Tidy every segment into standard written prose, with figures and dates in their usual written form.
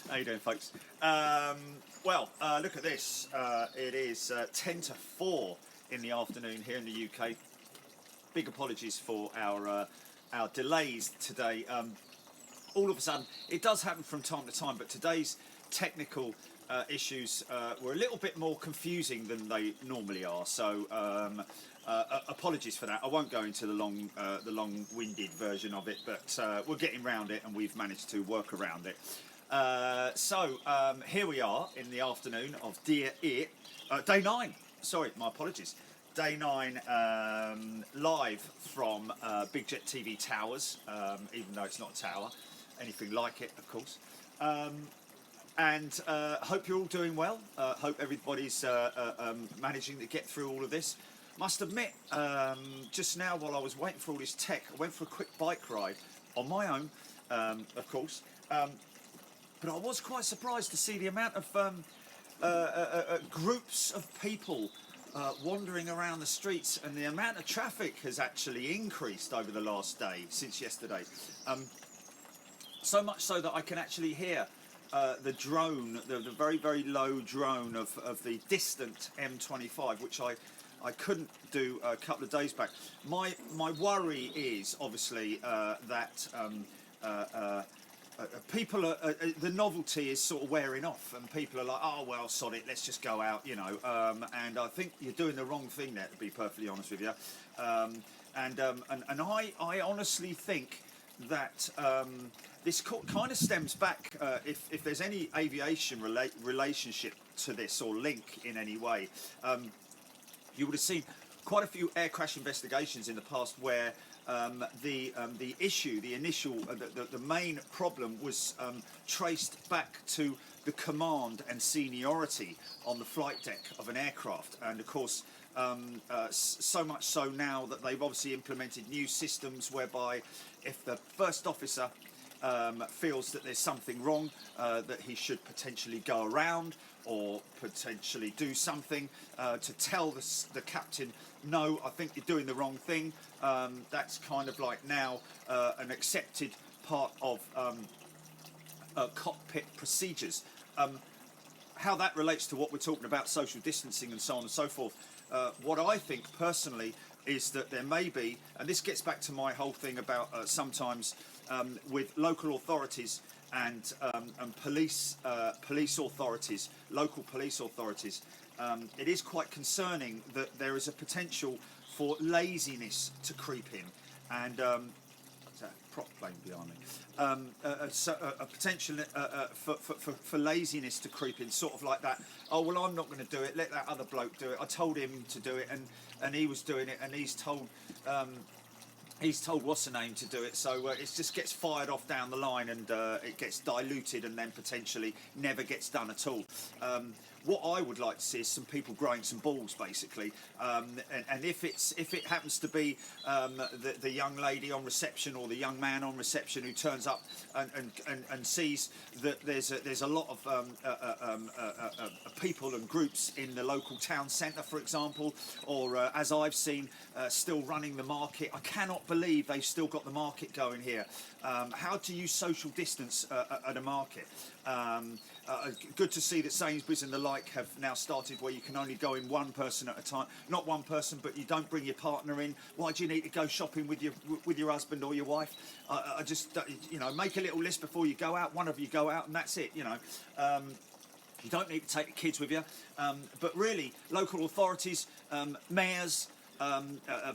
How you doing, folks? Look at this. It is 10 to 4 in the afternoon here in the UK. Big apologies for our delays today. All of a sudden, it does happen from time to time, but today's technical issues were a little bit more confusing than they normally are. So apologies for that. I won't go into the long-winded version of it, but we're getting around it, and we've managed to work around it. Here we are in the afternoon of day 9. Sorry, my apologies. Day 9, live from Big Jet TV Towers, even though it's not a tower, anything like it, of course. Hope you're all doing well. Hope everybody's managing to get through all of this. Must admit, just now while I was waiting for all this tech, I went for a quick bike ride on my own, of course. But I was quite surprised to see the amount of groups of people wandering around the streets, and the amount of traffic has actually increased over the last day, since yesterday. So much so that I can actually hear the drone, the very, very low drone of the distant M25, which I couldn't do a couple of days back. My worry is obviously that people are, the novelty is sort of wearing off, and people are like, oh well, sod it, let's just go out, you know. And I think you're doing the wrong thing there, to be perfectly honest with you. I honestly think that this kind of stems back, if there's any aviation relationship to this or link in any way. You would have seen quite a few air crash investigations in the past where the issue, the initial, the main problem was traced back to the command and seniority on the flight deck of an aircraft. And of course, so much so now that they've obviously implemented new systems whereby if the first officer feels that there's something wrong, that he should potentially go around or potentially do something to tell the captain, no, I think you're doing the wrong thing. That's kind of like now an accepted part of cockpit procedures. How that relates to what we're talking about, social distancing and so on and so forth, what I think personally is that there may be, and this gets back to my whole thing about sometimes with local authorities and police authorities, local police authorities, it is quite concerning that there is a potential for laziness to creep in, and there's a prop plane behind me. A potential for laziness to creep in, sort of like that. Oh well, I'm not going to do it. Let that other bloke do it. I told him to do it, and he was doing it, and he's told what's the name to do it, so it just gets fired off down the line, and it gets diluted and then potentially never gets done at all. What I would like to see is some people growing some balls, basically, and if it happens to be the young lady on reception or the young man on reception who turns up and sees that there's a lot of people and groups in the local town centre, for example, or as I've seen, still running the market. I cannot believe they've still got the market going here. How do you social distance at a market? Good to see that Sainsbury's and the like have now started where you can only go in one person at a time. Not one person, but you don't bring your partner in. Why do you need to go shopping with your husband or your wife? I just, you know, make a little list before you go out. One of you go out, and that's it. You know. You don't need to take the kids with you. But really, local authorities, mayors,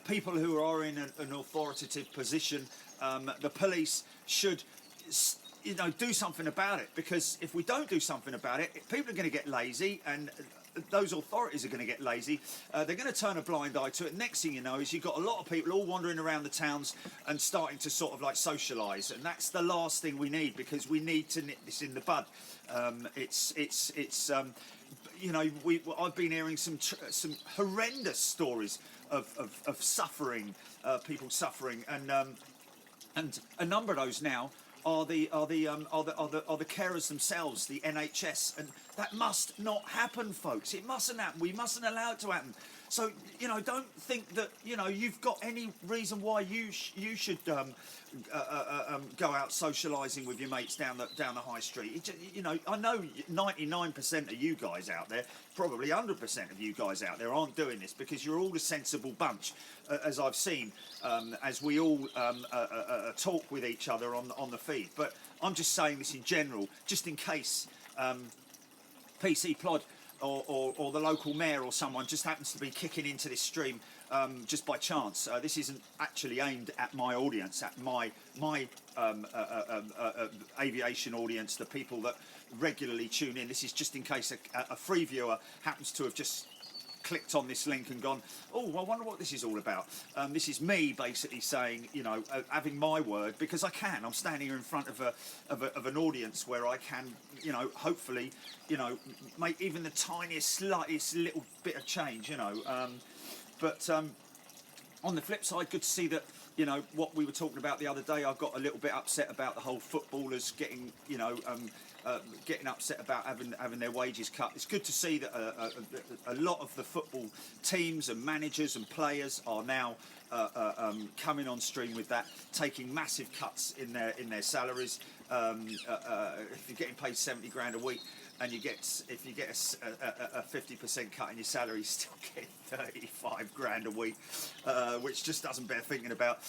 people who are in an authoritative position, the police should, you know, do something about it, because if we don't do something about it, people are going to get lazy, and those authorities are going to get lazy. They're going to turn a blind eye to it. Next thing you know is you've got a lot of people all wandering around the towns and starting to sort of like socialise, and that's the last thing we need, because we need to nip this in the bud. You know, I've been hearing some horrendous stories of suffering, people suffering, and a number of those now are the carers themselves, the NHS, and that must not happen, folks. It mustn't happen. We mustn't allow it to happen. So, you know, don't think that, you know, you've got any reason why you should go out socialising with your mates down the high street. You know, I know 99% of you guys out there, probably 100% of you guys out there aren't doing this because you're all a sensible bunch, as I've seen, as we all talk with each other on the feed. But I'm just saying this in general, just in case PC Plod or the local mayor or someone just happens to be kicking into this stream just by chance. This isn't actually aimed at my audience, at my aviation audience, the people that regularly tune in. This is just in case a free viewer happens to have just clicked on this link and gone, oh, I wonder what this is all about. This is me basically saying, you know, having my word, because I can. I'm standing here in front of an audience where I can, you know, hopefully, you know, make even the tiniest, slightest little bit of change, you know. But on the flip side, good to see that, you know, what we were talking about the other day, I got a little bit upset about the whole footballers getting, you know, getting upset about having their wages cut. It's good to see that a lot of the football teams and managers and players are now coming on stream with that, taking massive cuts in their salaries. If you're getting paid 70 grand a week, and if you get a 50% cut in your salary, you still get 35 grand a week, which just doesn't bear thinking about.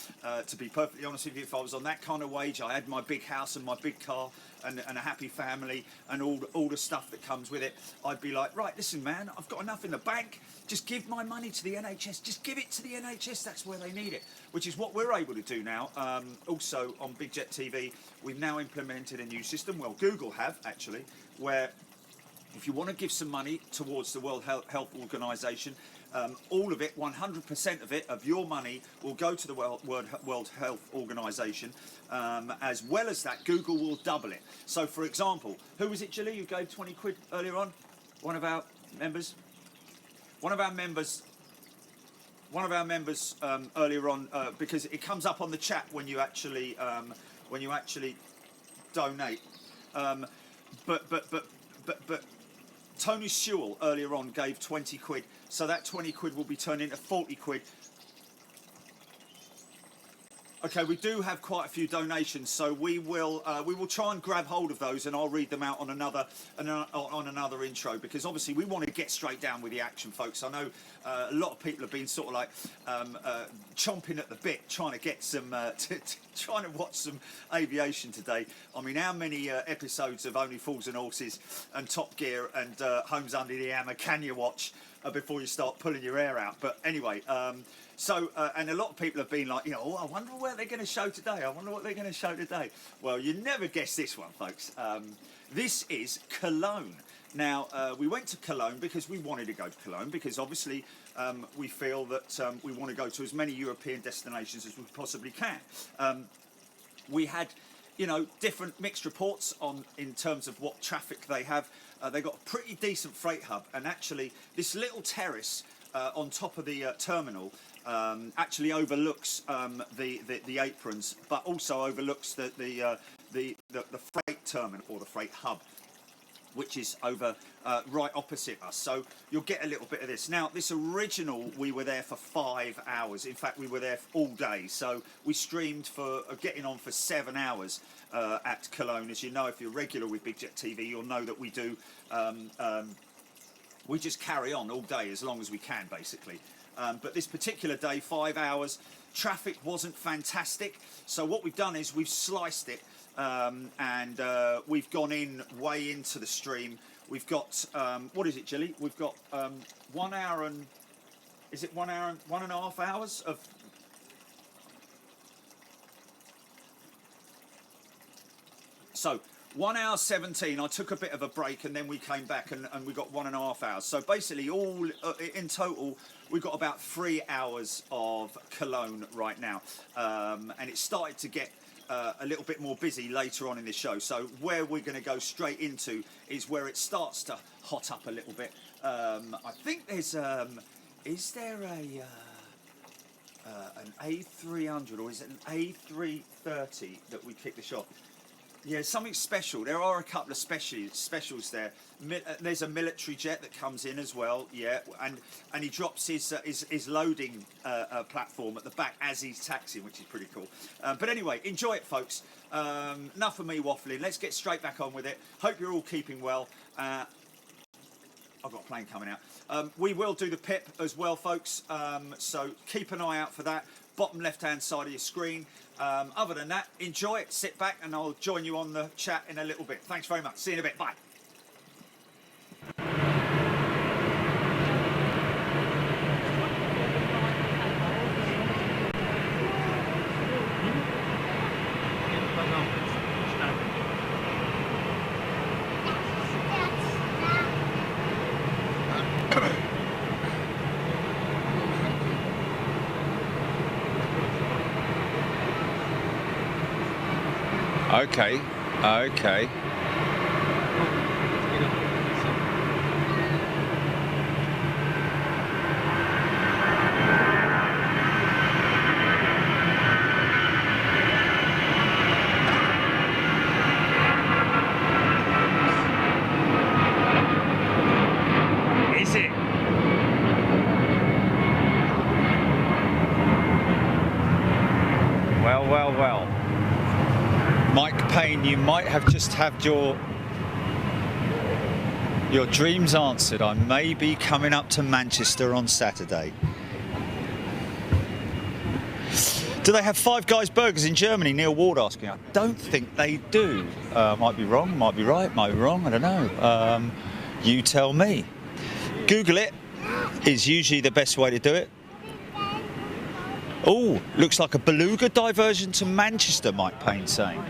To be perfectly honest with you, if I was on that kind of wage, I had my big house and my big car and a happy family and all the stuff that comes with it, I'd be like, right, listen, man, I've got enough in the bank. Just give my money to the NHS. Just give it to the NHS. That's where they need it, which is what we're able to do now. Also, on Big Jet TV, we've now implemented a new system. Well, Google have, actually, where if you want to give some money towards the World Health Organization, all of it, 100% of it, of your money, will go to the World Health Organization. As well as that, Google will double it. So, for example, who was it, Gilly, who gave 20 quid earlier on? One of our members earlier on, because it comes up on the chat when you actually donate. But Tony Sewell earlier on gave 20 quid, so that 20 quid will be turned into 40 quid. Okay, we do have quite a few donations, so we will try and grab hold of those, and I'll read them out on another intro, because obviously we want to get straight down with the action, folks. I know a lot of people have been sort of like chomping at the bit, trying to get some, trying to watch some aviation today. I mean, how many episodes of Only Fools and Horses and Top Gear and Homes Under the Hammer can you watch before you start pulling your hair out? But anyway. So, and a lot of people have been like, you know, oh, I wonder what they're going to show today. I wonder what they're going to show today. Well, you never guess this one, folks. This is Cologne. Now, we went to Cologne because we wanted to go to Cologne, because obviously we feel that we want to go to as many European destinations as we possibly can. We had, you know, different mixed reports in terms of what traffic they have. They got a pretty decent freight hub, and actually this little terrace on top of the terminal actually overlooks the aprons, but also overlooks the freight terminal, or the freight hub, which is over right opposite us. So you'll get a little bit of this. Now, this original, we were there for 5 hours. In fact, we were there all day. So we streamed for getting on for 7 hours at Cologne. As you know, if you're regular with Big Jet TV, you'll know that we do. We just carry on all day as long as we can, basically. But this particular day, 5 hours, traffic wasn't fantastic. So what we've done is we've sliced it, and we've gone in way into the stream. We've got, what is it, Gilly? We've got 1 hour and, is it 1 hour and 1.5 hours of... So 1 hour 17, I took a bit of a break, and then we came back and we got 1.5 hours. So basically all in total, we've got about 3 hours of Cologne right now. And it started to get a little bit more busy later on in the show. So where we're going to go straight into is where it starts to hot up a little bit. I think there's, is there an A300 or is it an A330 that we kick the shot? Yeah, something special. There are a couple of specials there. There's a military jet that comes in as well, yeah, and he drops his loading platform at the back as he's taxiing, which is pretty cool. But anyway, enjoy it, folks. Enough of me waffling. Let's get straight back on with it. Hope you're all keeping well. I've got a plane coming out. We will do the PIP as well, folks, so keep an eye out for that. Bottom left-hand side of your screen. Other than that, enjoy it, sit back, and I'll join you on the chat in a little bit. Thanks very much. See you in a bit. Bye. Okay, okay. Is it? Well, well, well. Mike Payne, you might have just had your dreams answered. I may be coming up to Manchester on Saturday. Do they have Five Guys burgers in Germany? Neil Ward asking. I don't think they do. Might be wrong, might be right, might be wrong, I don't know. You tell me. Google it is usually the best way to do it. Oh, looks like a beluga diversion to Manchester, Mike Payne saying.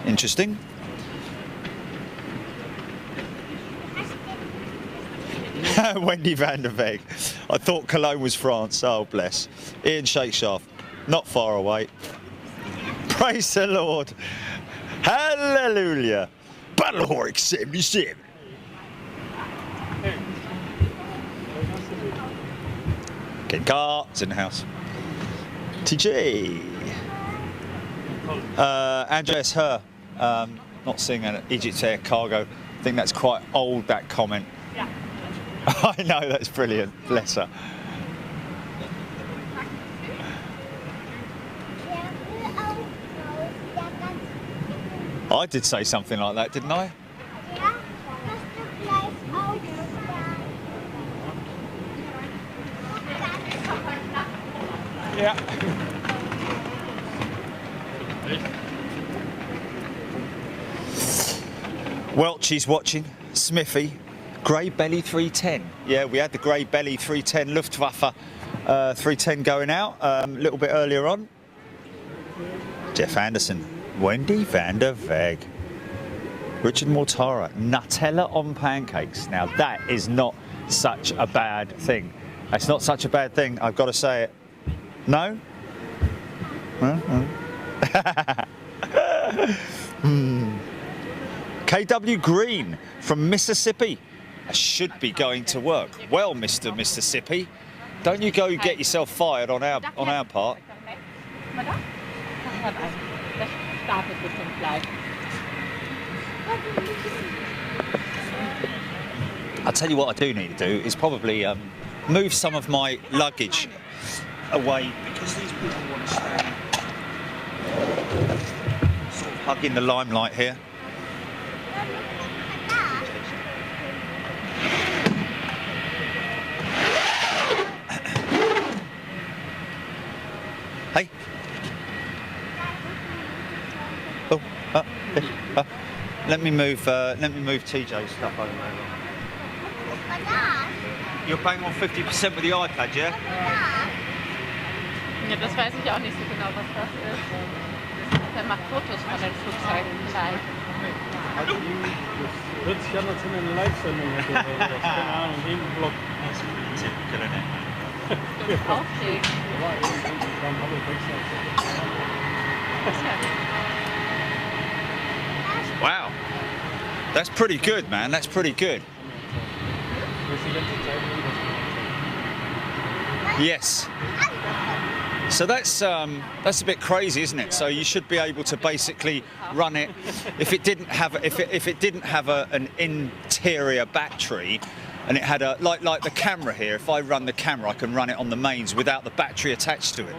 Interesting. Wendy van der Weg. I thought Cologne was France. Oh, bless. Ian Shakeshaft. Not far away. Praise the Lord. Hallelujah. Battle Horse 77. Get carts in the house. TG. Andreas Her. Not seeing an Egypt Air cargo. I think that's quite old, that comment. Yeah. I know, that's brilliant. Bless her. I did say something like that, didn't I? Yeah. Welchie's watching. Smithy. Grey Belly 310. Yeah, we had the Grey Belly 310 Luftwaffe 310 going out a little bit earlier on. Jeff Anderson. Wendy van der Weg. Richard Mortara. Nutella on pancakes. Now that is not such a bad thing. That's not such a bad thing, I've got to say it. No? KW Green from Mississippi. I should be going to work. Well, Mr. Mississippi, don't you go get yourself fired on our part. I'll tell you what I do need to do is probably move some of my luggage away because these people want to stand sort of hugging the limelight here. Hey. Oh, let me move TJ's stuff over there. You're bang on 50% with the iPad, yeah? Ja, das weiß ich auch nicht so genau, was das ist. Der macht Fotos von den Flugzeugen vielleicht. Also, das hört sich an, als wenn er eine Live-Sendung hätte oder sowas. Keine Ahnung, irgendein Blog. Das ist typical, isn't it? Stimmt, aufregend. Wow. That's pretty good, man. That's pretty good. Yes. So that's a bit crazy, isn't it? So you should be able to basically run it if it didn't have an interior battery, and it had a like the camera here. If I run the camera, I can run it on the mains without the battery attached to it.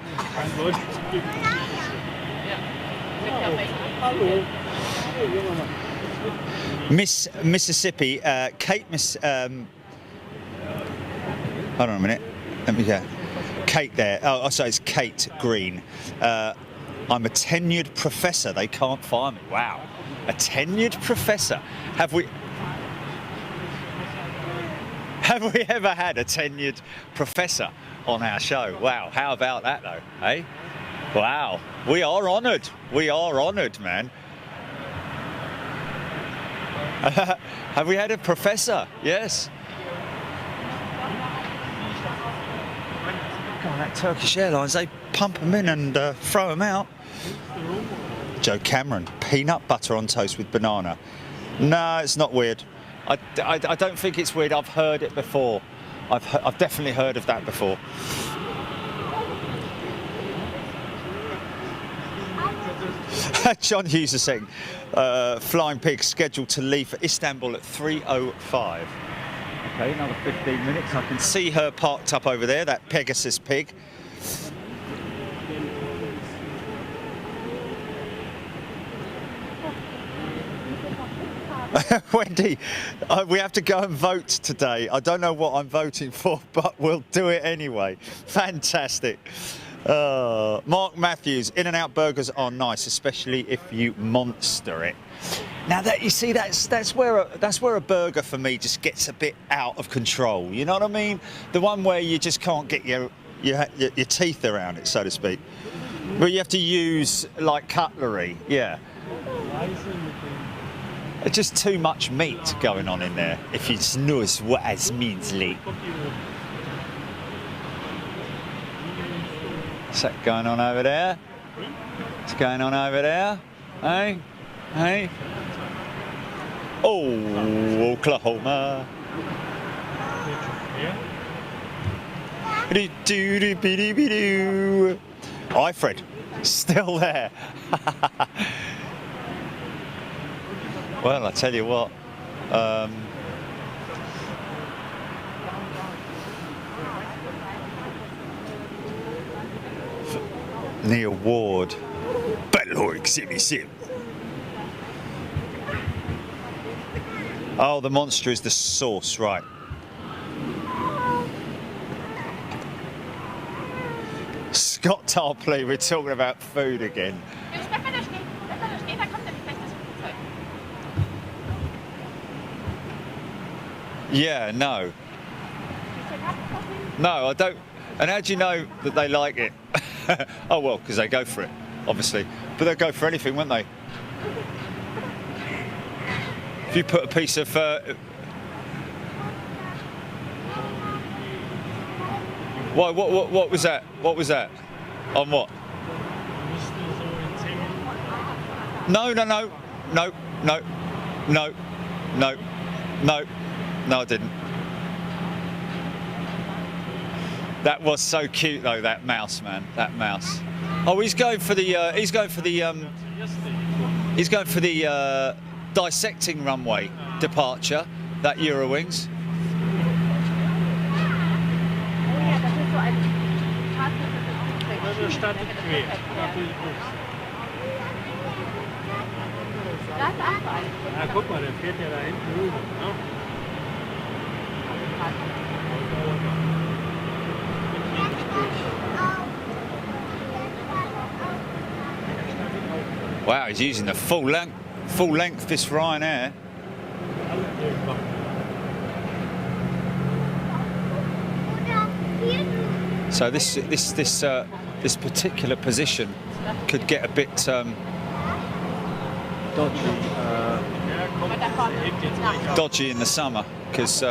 Miss Mississippi, Kate Miss. Hold on a minute. Let me go. Kate there. Oh, sorry, it's Kate Green. I'm a tenured professor. They can't fire me. Wow, a tenured professor. Have we ever had a tenured professor on our show? Wow, how about that though, hey? Wow, we are honoured. We are honoured, man. Have we had a professor? Yes. God, that Turkish Airlines, they pump them in and throw them out. Joe Cameron, peanut butter on toast with banana. No, it's not weird. I don't think it's weird. I've heard it before. I've definitely heard of that before. John Hughes is saying, Flying Pig scheduled to leave for Istanbul at 3:05. Okay, another 15 minutes. I can see her parked up over there, that Pegasus pig. Wendy, we have to go and vote today. I don't know what I'm voting for, but we'll do it anyway. Fantastic. Mark Matthews, In-N-Out burgers are nice, especially if you monster it. Now that you see, that's where a burger for me just gets a bit out of control. You know what I mean? The one where you just can't get your teeth around it, so to speak. But you have to use like cutlery. Yeah. It's just too much meat going on in there. If you knows what it means, Lee. What's that going on over there? What's going on over there? Hey? Hey? Oh, Oklahoma. Hi, Fred. Still there. Well, I tell you what. Neil Ward. Battlehawk 77. Oh, the monster is the sauce, right. Scott Tarpley, we're talking about food again. Yeah, no. No, I don't. And how do you know that they like it? Oh, well, because they go for it, obviously. But they'll go for anything, won't they? If you put a piece of... What was that? What was that? On what? No, no, no. No, no, no, no, no. No, I didn't. That was so cute, though. That mouse, man. That mouse. Oh, he's going for the. He's going for the dissecting runway departure. That Eurowings. Ja, guck mal, der fährt ja da hinten rüber. Ne? Wow, he's using the full length this Ryanair. So this particular position could get a bit dodgy in the summer, because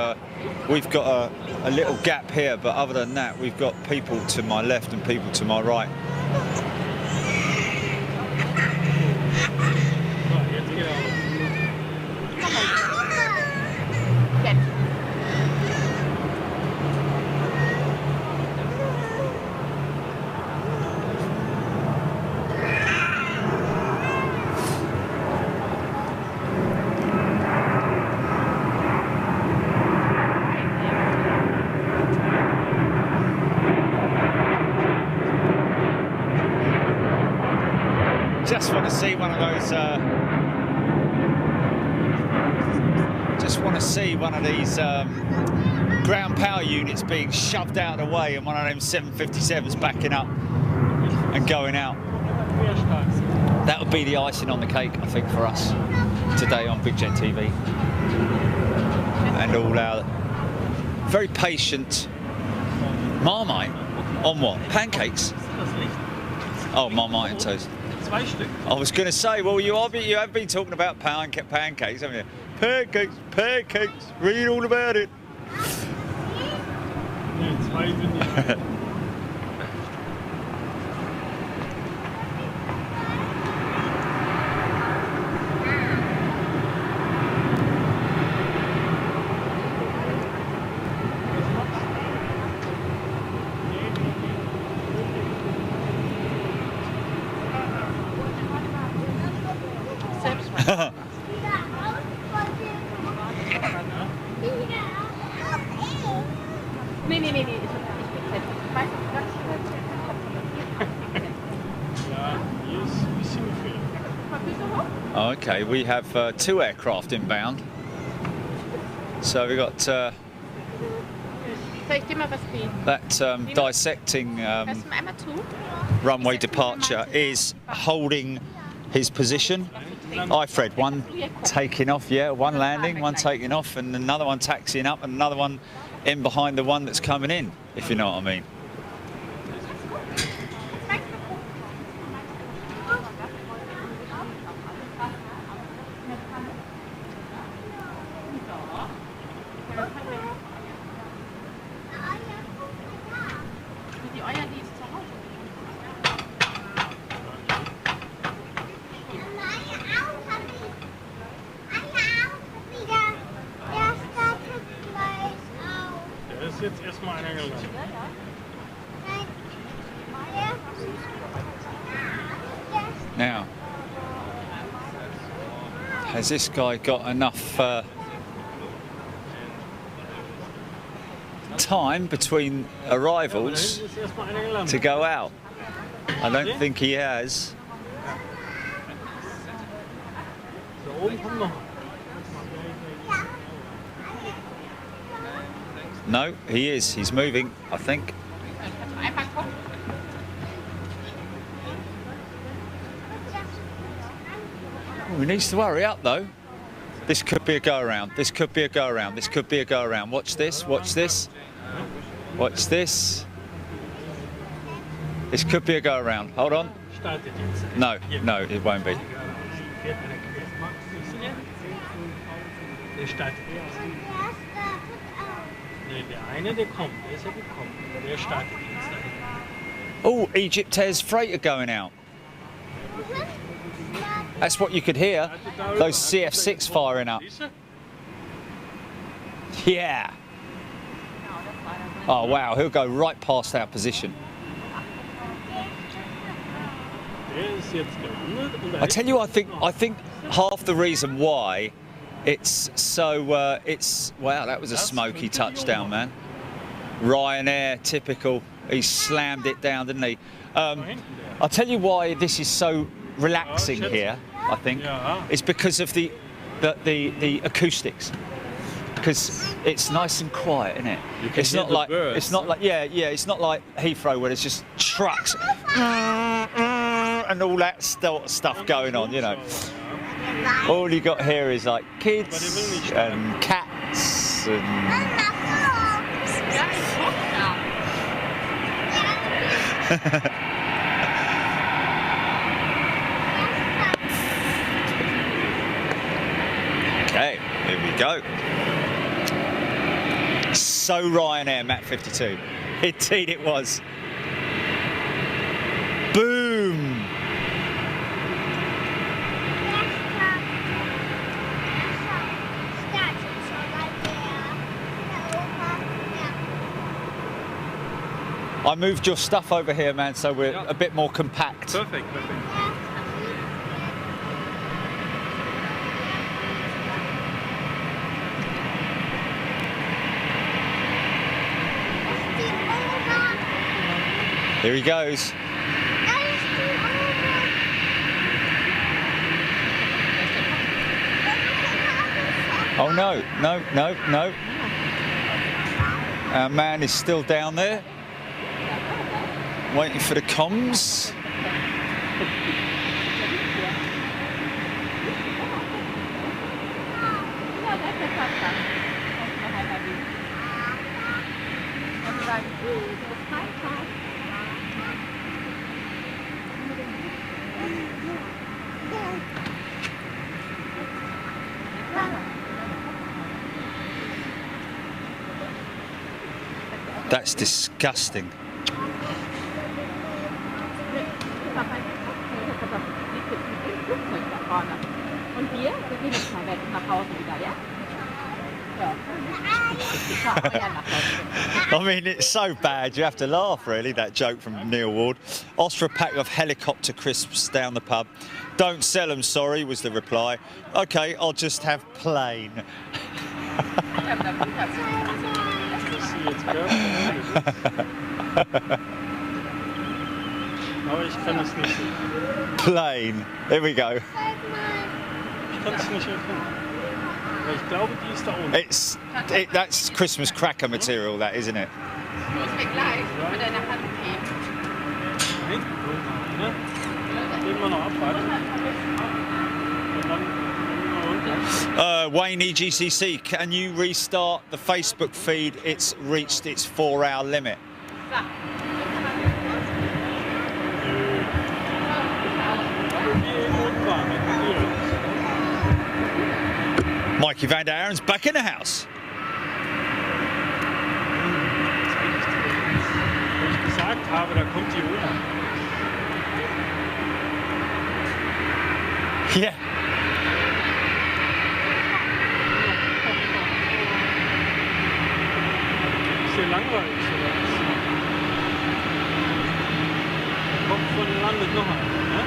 we've got a little gap here, but other than that, we've got people to my left and people to my right. Just want to see one of those. Just want to see one of these ground power units being shoved out of the way, and one of them 757s backing up and going out. That would be the icing on the cake, I think, for us today on Big Jet TV. And all our very patient Marmite on what? Pancakes? Oh, Marmite and toast. I was going to say, well, you have been talking about pancakes, haven't you? Pancakes, pancakes, read all about it. Okay, we have 2 aircraft inbound. So we've got that dissecting runway departure is holding his position. Hi Fred, one taking off, yeah, one landing, one taking off, and another one taxiing up, and another one in behind the one that's coming in, if you know what I mean. Now, has this guy got enough time between arrivals to go out? I don't think he has. No, he is. He's moving, I think. Oh, he needs to hurry up, though. This could be a go-around. This could be a go-around. This could be a go-around. Watch this. Watch this. Watch this. This could be a go-around. Hold on. No, no, it won't be. Oh, Egyptair's freighter going out. That's what you could hear. Those CF6 firing up. Yeah. Oh wow, he'll go right past our position. I tell you, I think half the reason why it's so wow, that was a smoky touchdown, man. Ryanair, typical. He slammed it down, didn't he? I'll tell you why this is so relaxing here. I think it's because of the acoustics. Because it's nice and quiet, isn't it? It's not like it's not like it's not like Heathrow where there's just trucks and all that stuff going on, you know. All you got here is like kids and cats and okay, here we go. So Ryanair, Mat 52. Indeed it was. Boom! I moved your stuff over here, man, so we're a bit more compact. Perfect, perfect. Here he goes. Oh no, no, no, no. Our man is still down there, waiting for the comms. That's disgusting. I mean, it's so bad you have to laugh, really, that joke from Neil Ward. Oscar a pack of helicopter crisps down the pub. Don't sell them, sorry, was the reply. OK, I'll just have plain. Aber ich kann es nicht sehen. Plain. Here we go. Ich kann es nicht erkennen. Aber ich glaube, die ist da unten. That's Christmas cracker material, that, isn't it? Muss mir gleich mit deiner Hand geben. Nein, ne? Den wir noch abwarten. Und dann runter. Wayne EGCC, can you restart the Facebook feed? It's reached its 4-hour limit. Mikey van der Aren's back in the house. Wo ich gesagt habe, da kommt die Oma. Yeah. Ist dir langweilig, oder was? Kommt von dem Land noch einer, ne?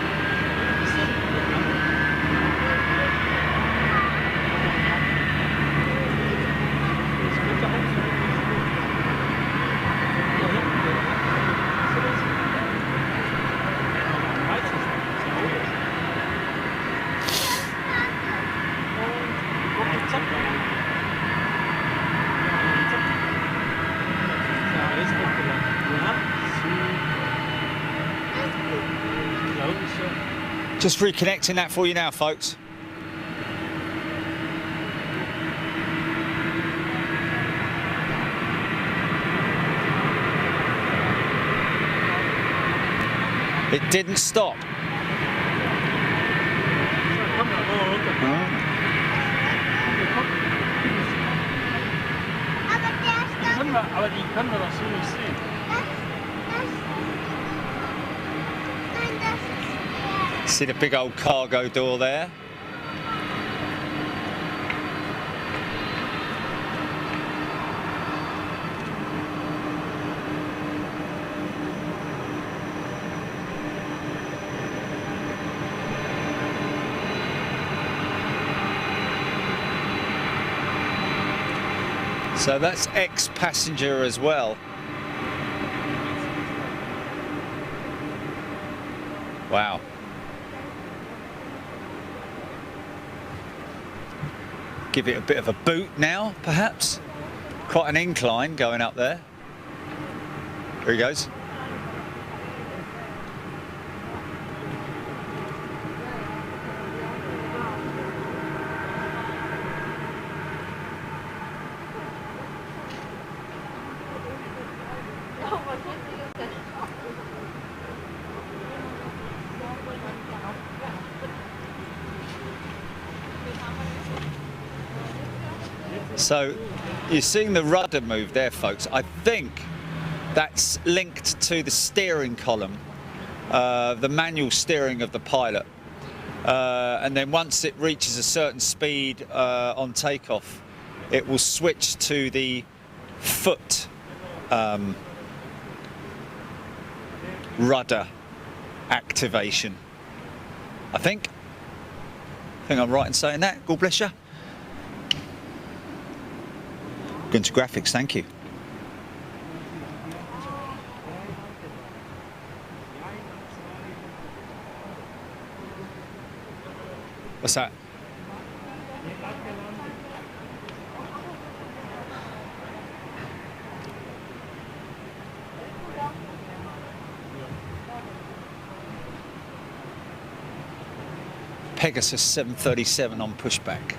Just reconnecting that for you now, folks. It didn't stop. Aber die können wir doch so nicht sehen. See the big old cargo door there? So that's ex-passenger as well. Wow. Give it a bit of a boot now, perhaps. Quite an incline going up there. Here he goes. So you're seeing the rudder move there, folks. I think that's linked to the steering column, the manual steering of the pilot. And then once it reaches a certain speed on takeoff, it will switch to the foot rudder activation. I think I'm right in saying that. God bless you. Going to graphics, thank you. What's that? Pegasus 737 on pushback.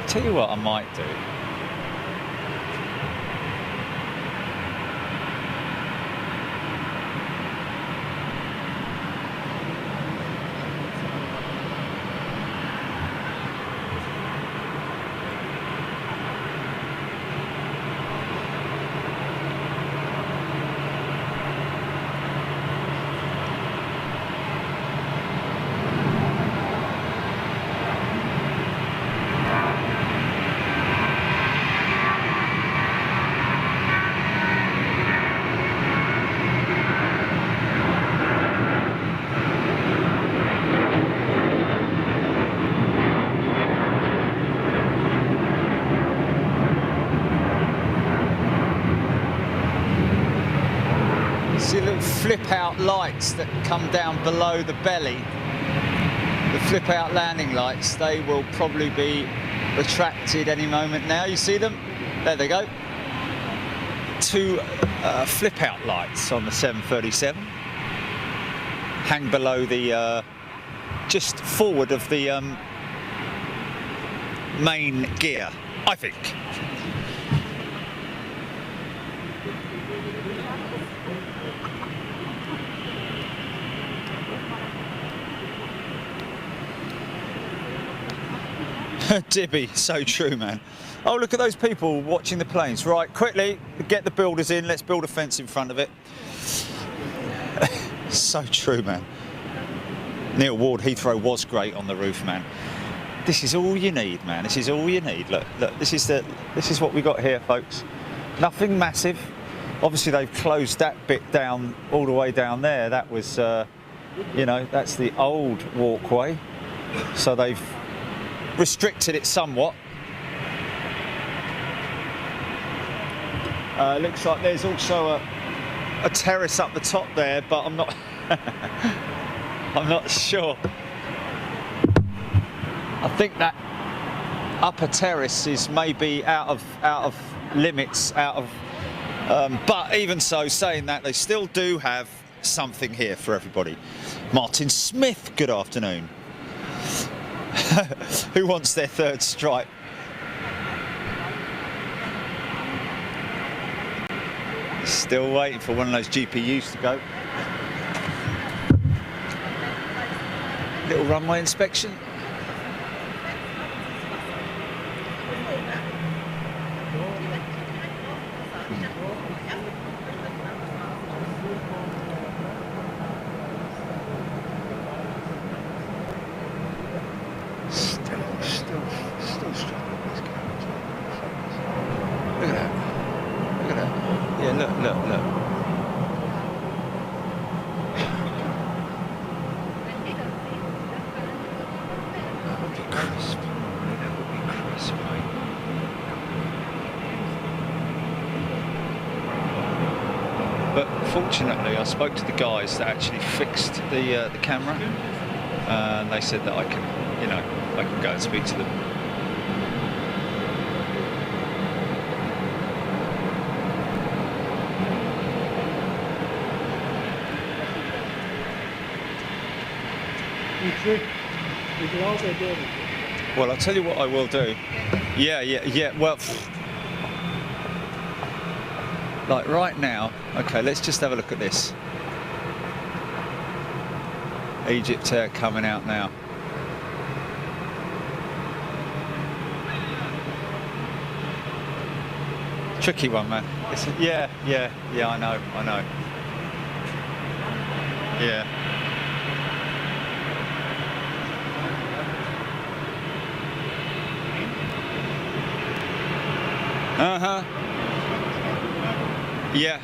Tell you what I might do. See little flip out lights that come down below the belly. The flip out landing lights, they will probably be retracted any moment now. You see them? There they go. Two flip out lights on the 737. Hang below the, just forward of the main gear, I think. Dibby, so true, man. Oh, look at those people watching the planes. Right, quickly, get the builders in. Let's build a fence in front of it. So true, man. Neil Ward, Heathrow was great on the roof, man. This is all you need, man. This is all you need. Look, this is what we got here, folks. Nothing massive. Obviously, they've closed that bit down all the way down there. That was, you know, that's the old walkway. So they've restricted it somewhat. Looks like there's also a terrace up the top there, but I'm not I'm not sure. I think that upper terrace is maybe out of limits, but even so, saying that, they still do have something here for everybody. Martin Smith, good afternoon. Who wants their third stripe? Still waiting for one of those GPUs to go. Little runway inspection. Fortunately, I spoke to the guys that actually fixed the camera, and they said that I can, you know, I can go and speak to them. Well, I'll tell you what I will do. Yeah. Well, like right now, okay, let's just have a look at this. Egypt Air coming out now. Tricky one, man. Yeah, I know. Yeah. Uh-huh. Yeah.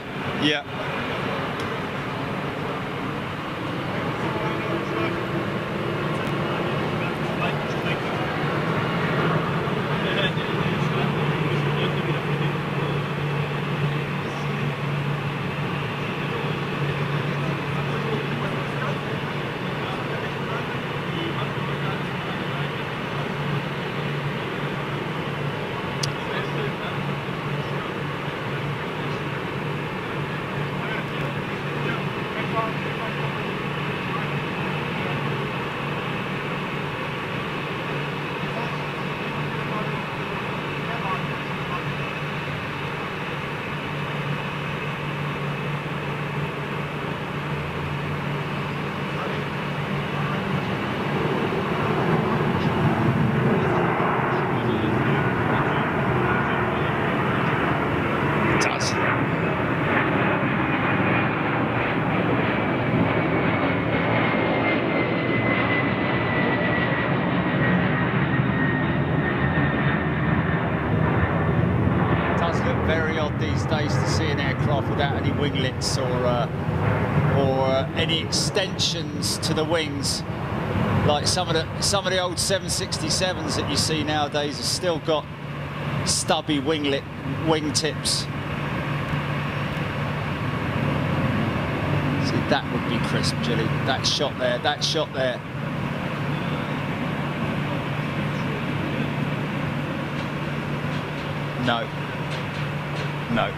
These days to see an aircraft without any winglets or any extensions to the wings, like some of the old 767s that you see nowadays have still got stubby wing tips. See, that would be crisp, Jilly. That shot there. No. No.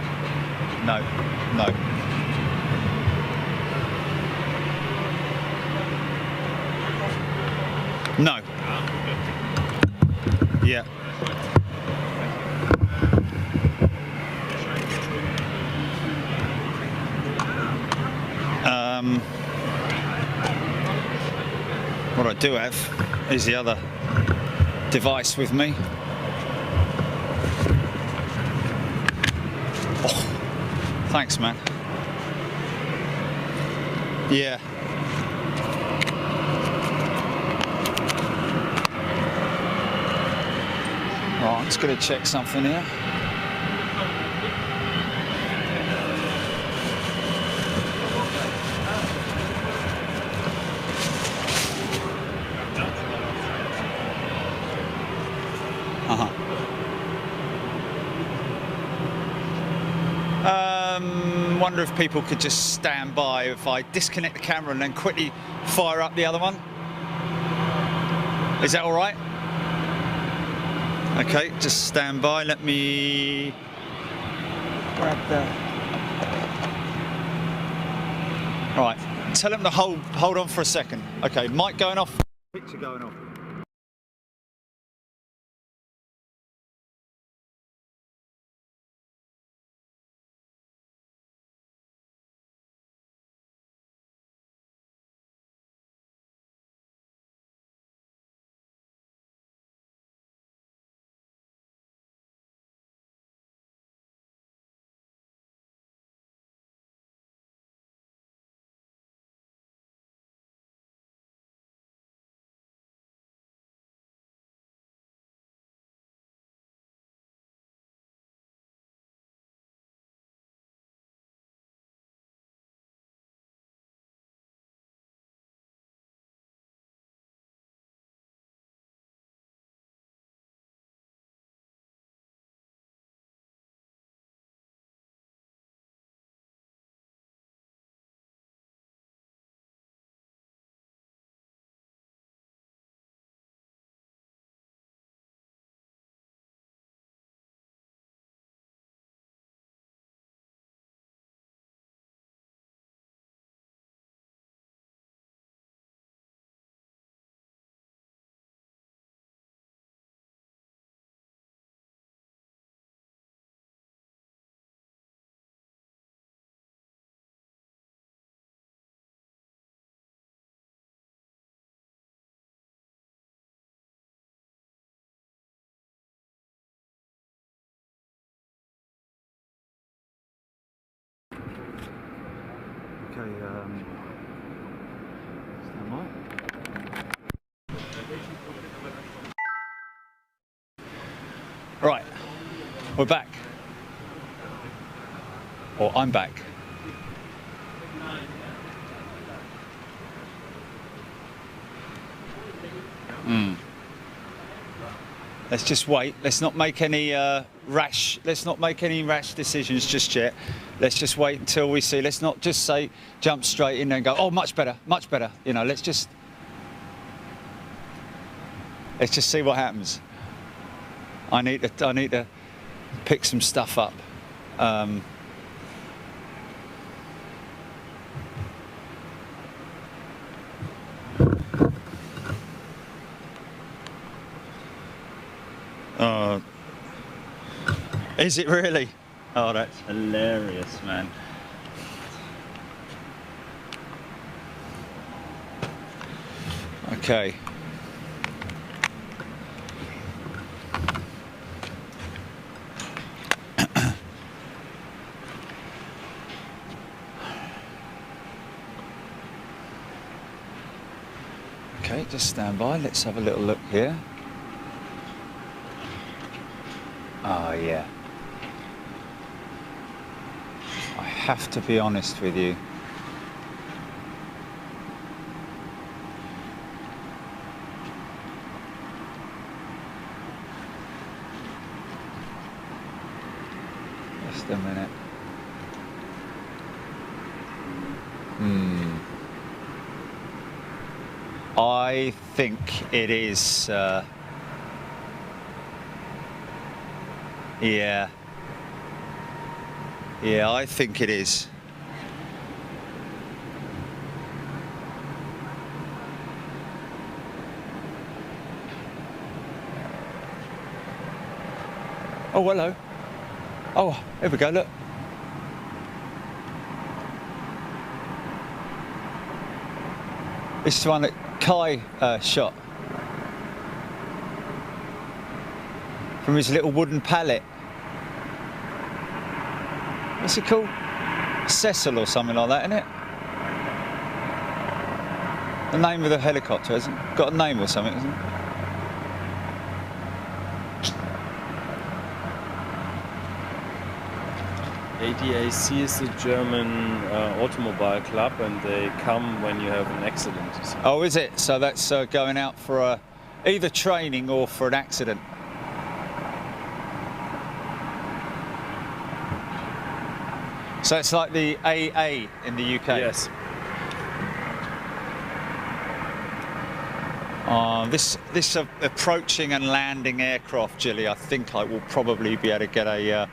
Yeah. What I do have is the other device with me. Thanks, man. Yeah. Right, I'm just going to check something here. Wonder if people could just stand by if I disconnect the camera and then quickly fire up the other one. Is that all right? Okay, just stand by. Let me grab the. Right, tell them to hold on for a second. Okay, mic going off. Picture going off. stand by. Right, we're back. Or I'm back. Let's just wait. Let's not make any rash decisions just yet. Let's just wait until we see. Let's not just say jump straight in and go, oh, much better, much better. You know, let's just see what happens. I need to pick some stuff up. Is it really? Oh, that's hilarious, man. Okay. Okay, just stand by. Let's have a little look here. Oh, yeah. I have to be honest with you. Just a minute. I think it is. Yeah. Yeah, I think it is. Oh, hello. Oh, here we go, look. This is the one that Kai shot from his little wooden pallet. What's it called? Cecil or something like that, isn't it? The name of the helicopter, hasn't it? Got a name or something, isn't it? ADAC is the German automobile club, and they come when you have an accident. Oh, is it? So that's going out for either training or for an accident. So it's like the AA in the UK? Yes. This approaching and landing aircraft, Gilly, I think I will probably be able to get a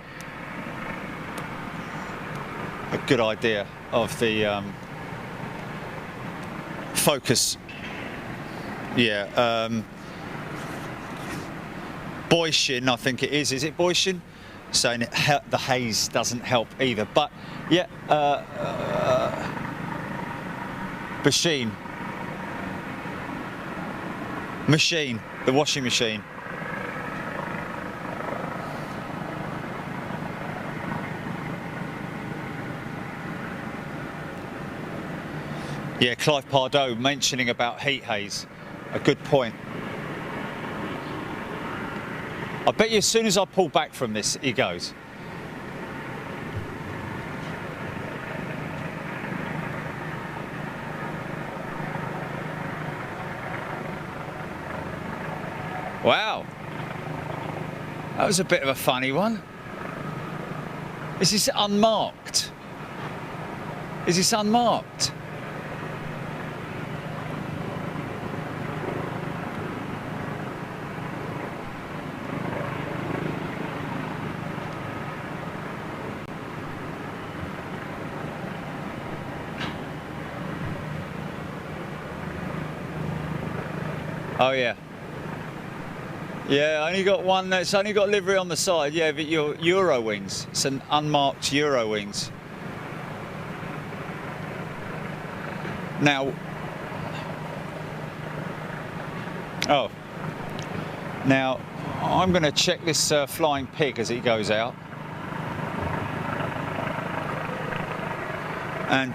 good idea of the focus. Yeah, Boyshin, I think it is. Is it Boyshin? Saying the haze doesn't help either. But yeah, machine, the washing machine. Yeah, Clive Pardoe mentioning about heat haze. A good point. I bet you as soon as I pull back from this, he goes. Wow. That was a bit of a funny one. Is this unmarked? Is this unmarked? Oh yeah. Yeah, only got one. It's only got livery on the side. Yeah, but your Eurowings. It's an unmarked Eurowings. Now. Oh. Now, I'm going to check this flying pig as he goes out. And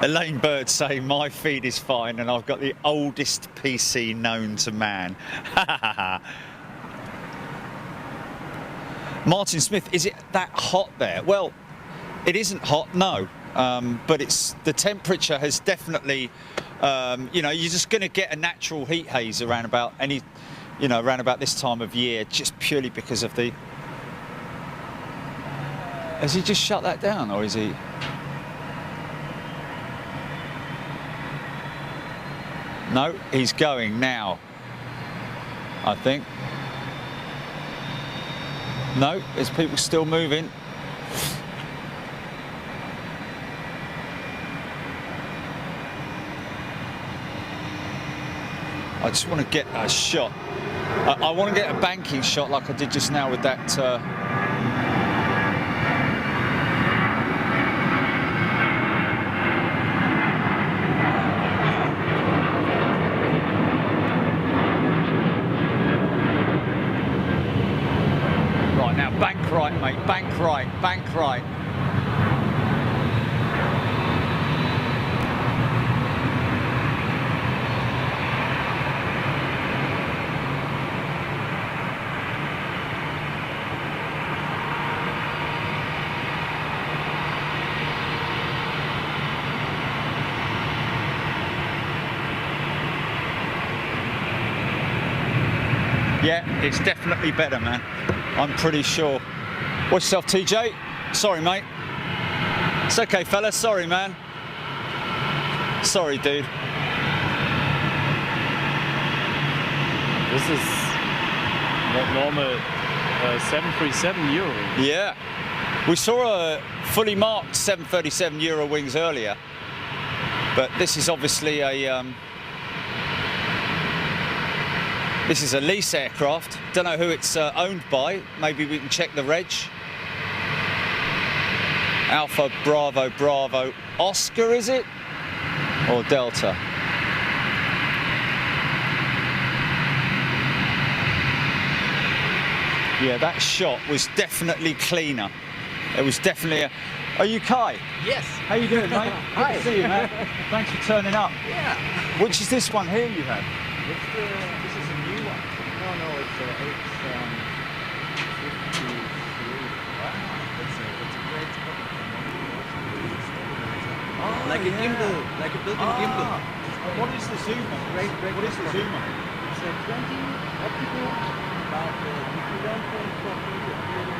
Elaine Bird saying my feed is fine and I've got the oldest PC known to man. Martin Smith, is it that hot there? Well, it isn't hot, no. But the temperature has definitely, you know, you're just going to get a natural heat haze around about around about this time of year, just purely because of the. Has he just shut that down, or is he? No, he's going now, I think. No, there's people still moving. I just want to get a shot. I want to get a banking shot like I did just now with that. Right, now bank right, mate. Bank right, bank right. Yeah, it's definitely better, man. I'm pretty sure. Watch yourself, TJ. Sorry, mate. It's okay, fella. Sorry, man. Sorry, dude. This is not normal 737 Euro. Yeah. We saw a fully marked 737 Eurowings earlier, but this is obviously a this is a lease aircraft. Don't know who it's owned by. Maybe we can check the reg. Alpha Bravo Bravo Oscar, is it? Or Delta? Yeah, that shot was definitely cleaner. It was definitely a... Are you Kai? Yes. How you doing, mate? Good to see you, man. Thanks for turning up. Yeah. Which is this one here you have? This is a new one. No, it's 53. Wow. It's a great like a gimbal, like a built-in gimbal. What is the zoom on? Great. What is the zoom on? It's a 20 optical, but if you don't point properly, it really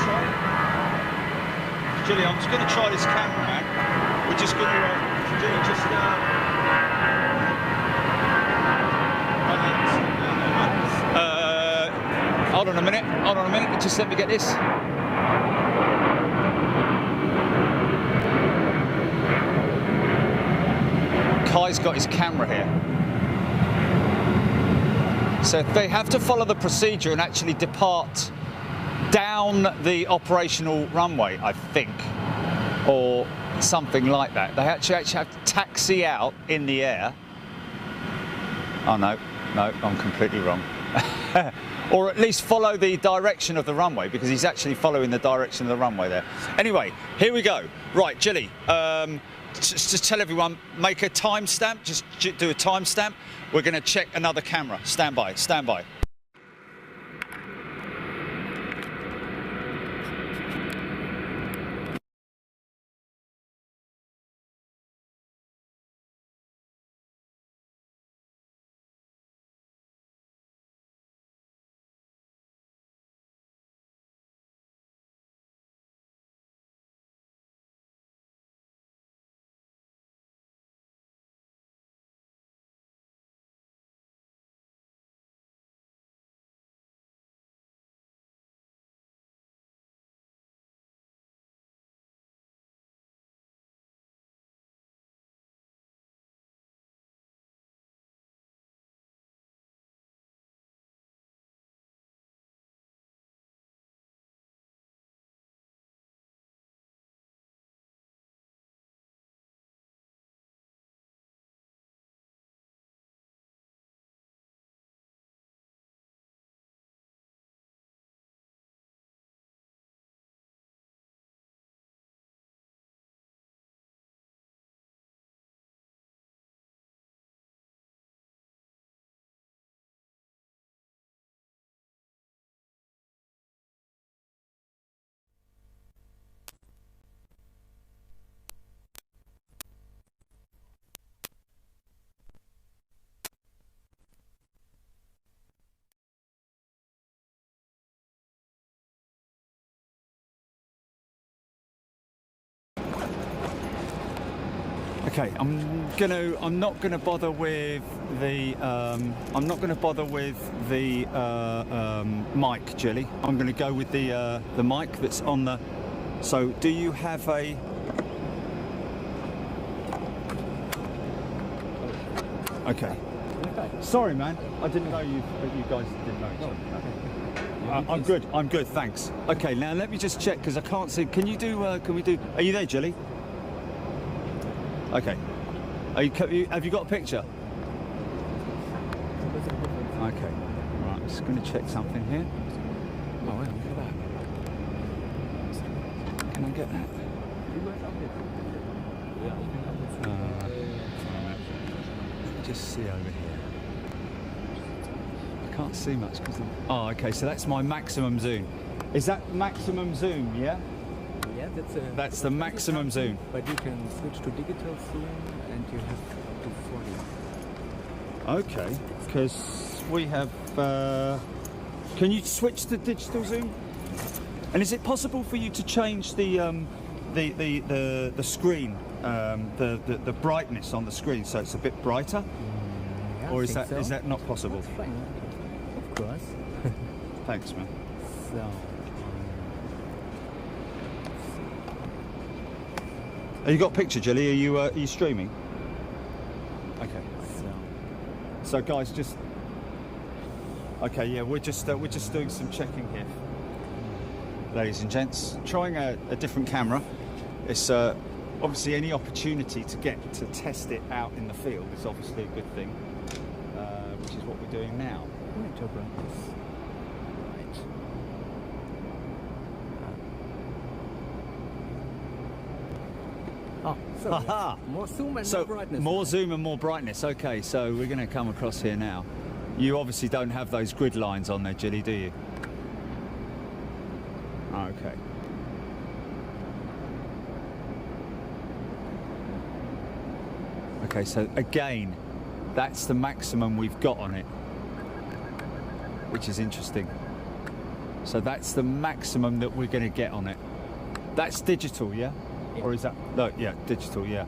Try it. Julie, I'm just going to try this camera, man. We're just going to Julie, just hold on a minute. Hold on a minute. Just let me get this. Kai's got his camera here. So they have to follow the procedure and actually depart down the operational runway, I think, or something like that. They actually have to taxi out in the air. Oh no, I'm completely wrong. Or at least follow the direction of the runway, because he's actually following the direction of the runway there. Anyway, here we go. Right, Jilly, just tell everyone, make a timestamp, just do a timestamp. We're going to check another camera. Stand by, stand by. Okay, I'm not gonna bother with the mic, Jilly. I'm gonna go with the mic that's on the. So, do you have a? Okay. Sorry, man. I didn't know you guys didn't know each other. I'm good. I'm good. Thanks. Okay, now let me just check because I can't see. Can you do? Can we do? Are you there, Jilly? Okay. Have you got a picture? Okay. Right. I'm just going to check something here. Oh, wait, look at that. Can I get that? Just see over here. I can't see much because. Oh, okay. So that's my maximum zoom. Is that maximum zoom? Yeah. Yeah, That's the maximum zoom. But you can switch to digital zoom, and you have up to 40. Okay, because we have. Can you switch to digital zoom? And is it possible for you to change the screen, the brightness on the screen, so it's a bit brighter? Yeah, or is that not possible? That's fine, of course. Thanks, man. So. Have you got a picture, Jilly? Are you streaming? Okay. So guys, just okay. Yeah, we're just doing some checking here, ladies and gents. Trying a different camera. It's obviously any opportunity to get to test it out in the field is obviously a good thing, which is what we're doing now. Oh, so more zoom and more brightness. More zoom and more brightness. Okay, so we're going to come across here now. You obviously don't have those grid lines on there, Jilly, do you? Okay. Okay, so again, that's the maximum we've got on it, which is interesting. So that's the maximum that we're going to get on it. That's digital, yeah? Or is that no? Yeah, digital. Yeah.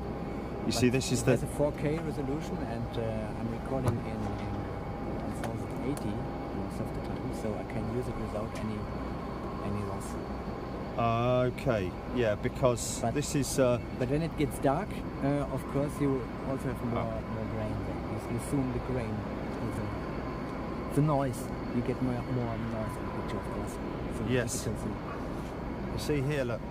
You see, this is the. It has a 4K resolution, and I'm recording in 1080 most of the time, so I can use it without any loss. Okay. Yeah, because this is. But when it gets dark, of course, you also have more grain. You zoom the grain with the noise. You get more noise in the picture, of course. So yes. You see here, look.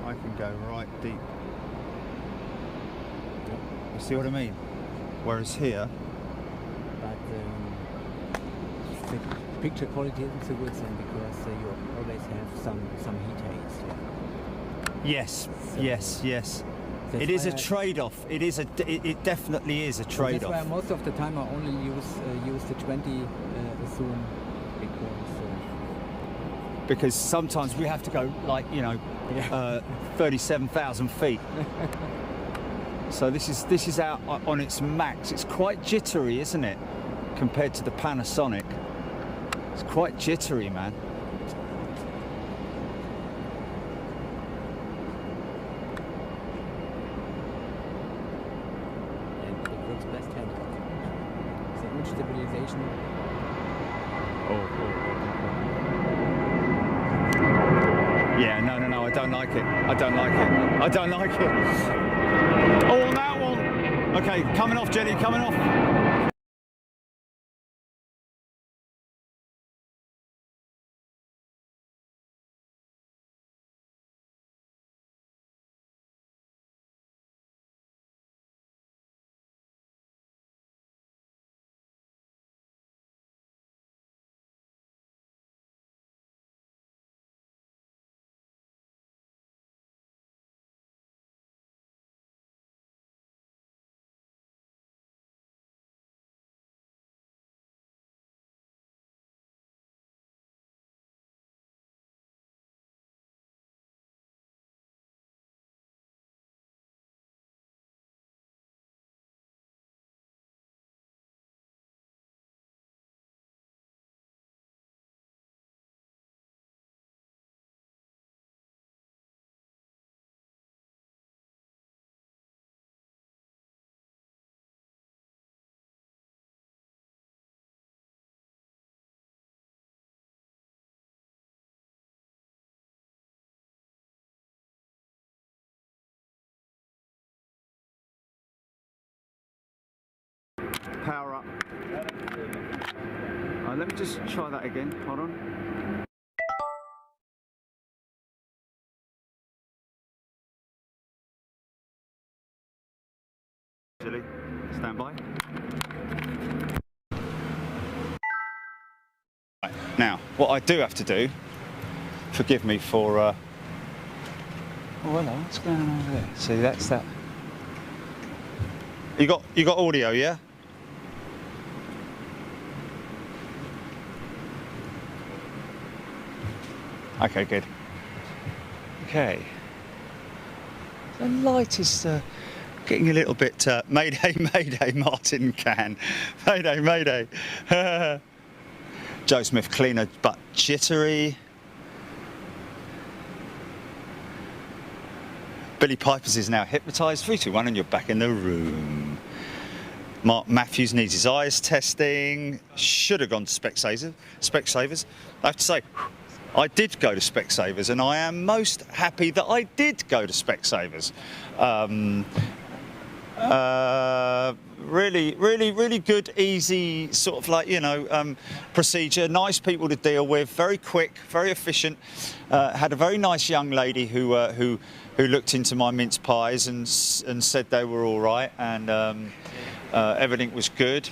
I can go right deep. You see what I mean? Whereas here, but the picture quality isn't so good then, because you always have some heat haze. yes, So yes. that's It is why a trade-off. It definitely is a That's trade-off. why most of the time I only use the 20 zoom, Because sometimes we have to go like 37,000 feet. So this is out on its max. It's quite jittery, isn't it, compared to the Panasonic? It's quite jittery, man. and it works best handheld. So image stabilization. Yeah, no, I don't like it. I don't like it. Oh, that one. Okay, coming off, Jenny, coming off. power up. Let me just try that again. Hold on. Stand by. Right, now, what I do have to do, forgive me for. Oh, hello. What's going on over there? See, that's that. You got audio, yeah? Okay, good. Okay. The light is getting a little bit. Mayday, mayday, Martin can. Mayday, mayday. Joe Smith cleaner but jittery. Billy Pipers is now hypnotised. 3, 2, 1, and you're back in the room. Mark Matthews needs his eyes testing. Should have gone to Specsavers. I have to say, I did go to Specsavers, and I am most happy that I did go to Specsavers. Really good, easy sort of like, you know, procedure. Nice people to deal with. Very quick, very efficient. Had a very nice young lady who looked into my mince pies and said they were all right, and everything was good.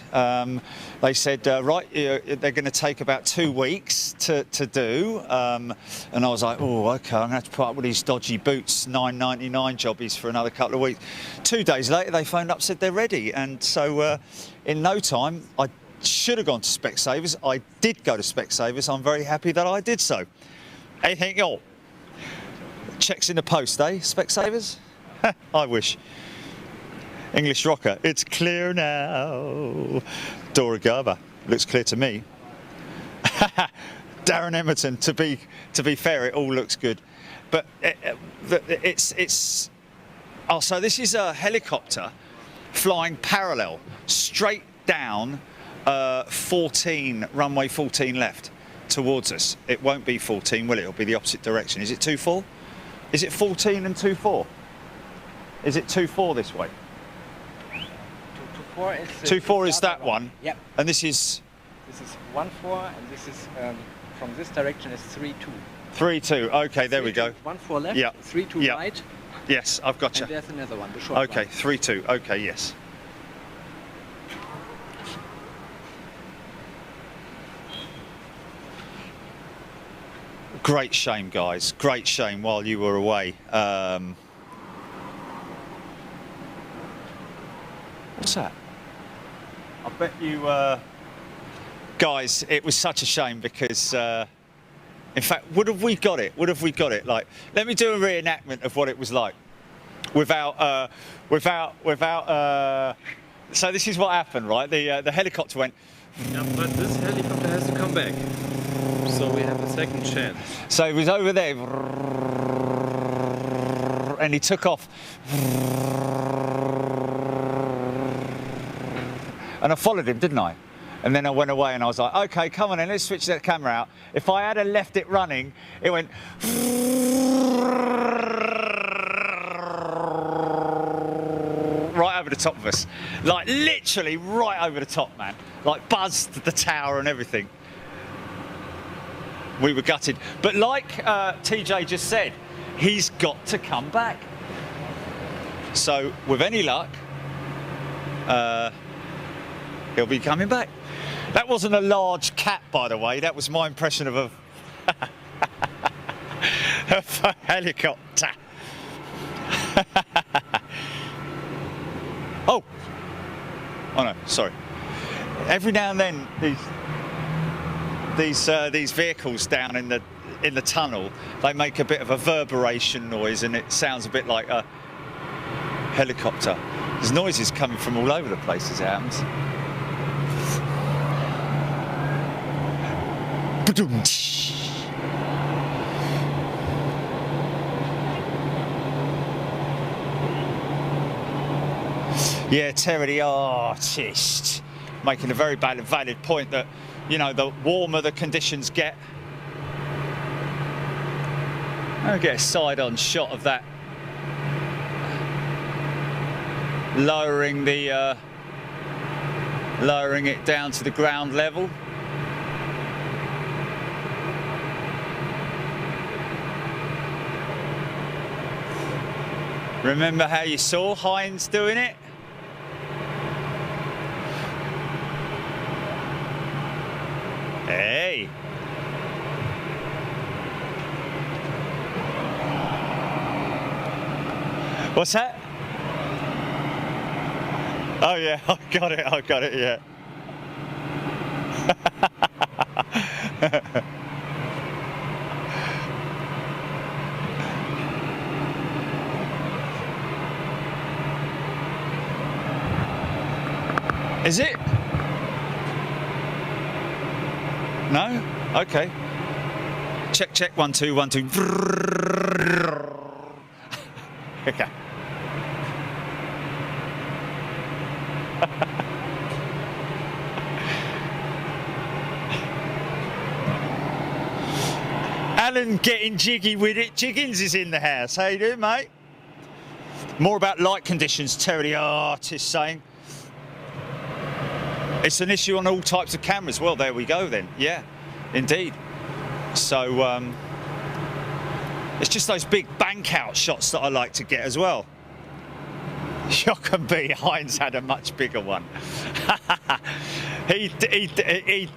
They said, right, they're going to take about 2 weeks to do, and I was like, oh, okay, I'm going to have to put up with these dodgy boots, $9.99 jobbies for another couple of weeks. 2 days later, they phoned up, said they're ready, and so in no time, I should have gone to Specsavers. I did go to Specsavers. I'm very happy that I did so. Anything else? Checks in the post, eh, Specsavers? I wish. English rocker, it's clear now. Dora Gerber, looks clear to me. Darren Emerton, to be fair, it all looks good. But it's oh, so this is a helicopter flying parallel, straight down 14, runway 14 left towards us. It won't be 14, will it? It'll be the opposite direction. Is it 24? Is it 14 and 24? Is it 24 this way? 24 is that one. Yep. And this is? This is 1-4, and this is from this direction is 3-2. 3-2. Okay, there we go. 1-4 left. Yeah. 3-2 Yeah. right. Yes, I've got you. And there's another one, the short Okay, one. 3-2. Okay, yes. Great shame, guys. Great shame while you were away. What's that? I bet you, guys, it was such a shame because, in fact, would have we got it? Would have we got it? Like, let me do a reenactment of what it was like without. So this is what happened, right? The helicopter went. Yeah, but this helicopter has to come back. So we have a second chance. So he was over there, and he took off. And I followed him, didn't I? And then I went away and I was like, okay, come on then, let's switch that camera out. If I had left it running, it went right over the top of us. Like literally right over the top, man. Like buzzed the tower and everything. We were gutted. But like TJ just said, he's got to come back. So with any luck, he'll be coming back. That wasn't a large cat, by the way. That was my impression of a, of a helicopter. Oh no, sorry. Every now and then, these vehicles down in the tunnel, they make a bit of a reverberation noise, and it sounds a bit like a helicopter. There's noises coming from all over the place as it happens. Yeah, Terry, the artist, making a very valid point that, you know, the warmer the conditions get. I'll get a side-on shot of that, lowering the lowering it down to the ground level. Remember how you saw Heinz doing it? Hey! What's that? Oh yeah, I got it, yeah. Is it? No? Okay. Check, check, 1 2 1 2. Okay. Alan getting jiggy with it. Jiggins is in the house. How you doing, mate? More about light conditions, Terry the artist saying. It's an issue on all types of cameras. Well, there we go then. Yeah, indeed. So it's just those big bank out shots that I like to get as well. Shockenby, Heinz had a much bigger one. he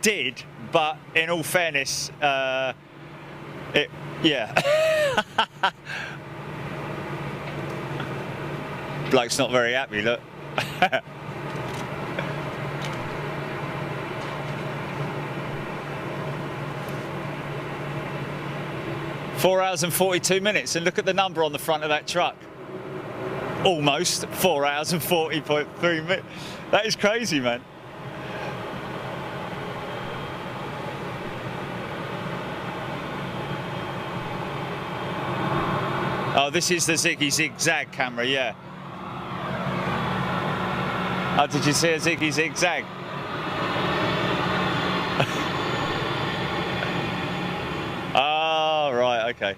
did, but in all fairness, yeah. Bloke's not very happy, look. 4 hours and 42 minutes, and look at the number on the front of that truck. Almost 4 hours and 40.3 minutes. That is crazy, man. Oh, this is the Ziggy Zigzag camera, yeah. Oh, did you see a Ziggy Zigzag? Oh, right, okay.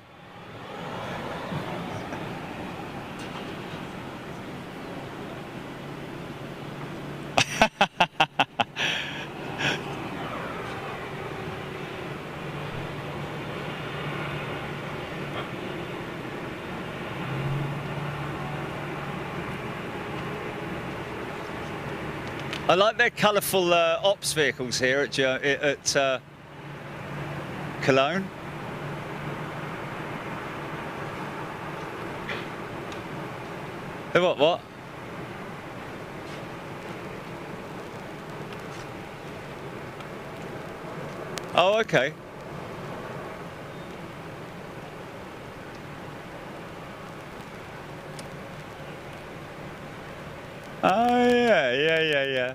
I like their colourful ops vehicles here at Cologne. What? Oh, okay. Oh, yeah.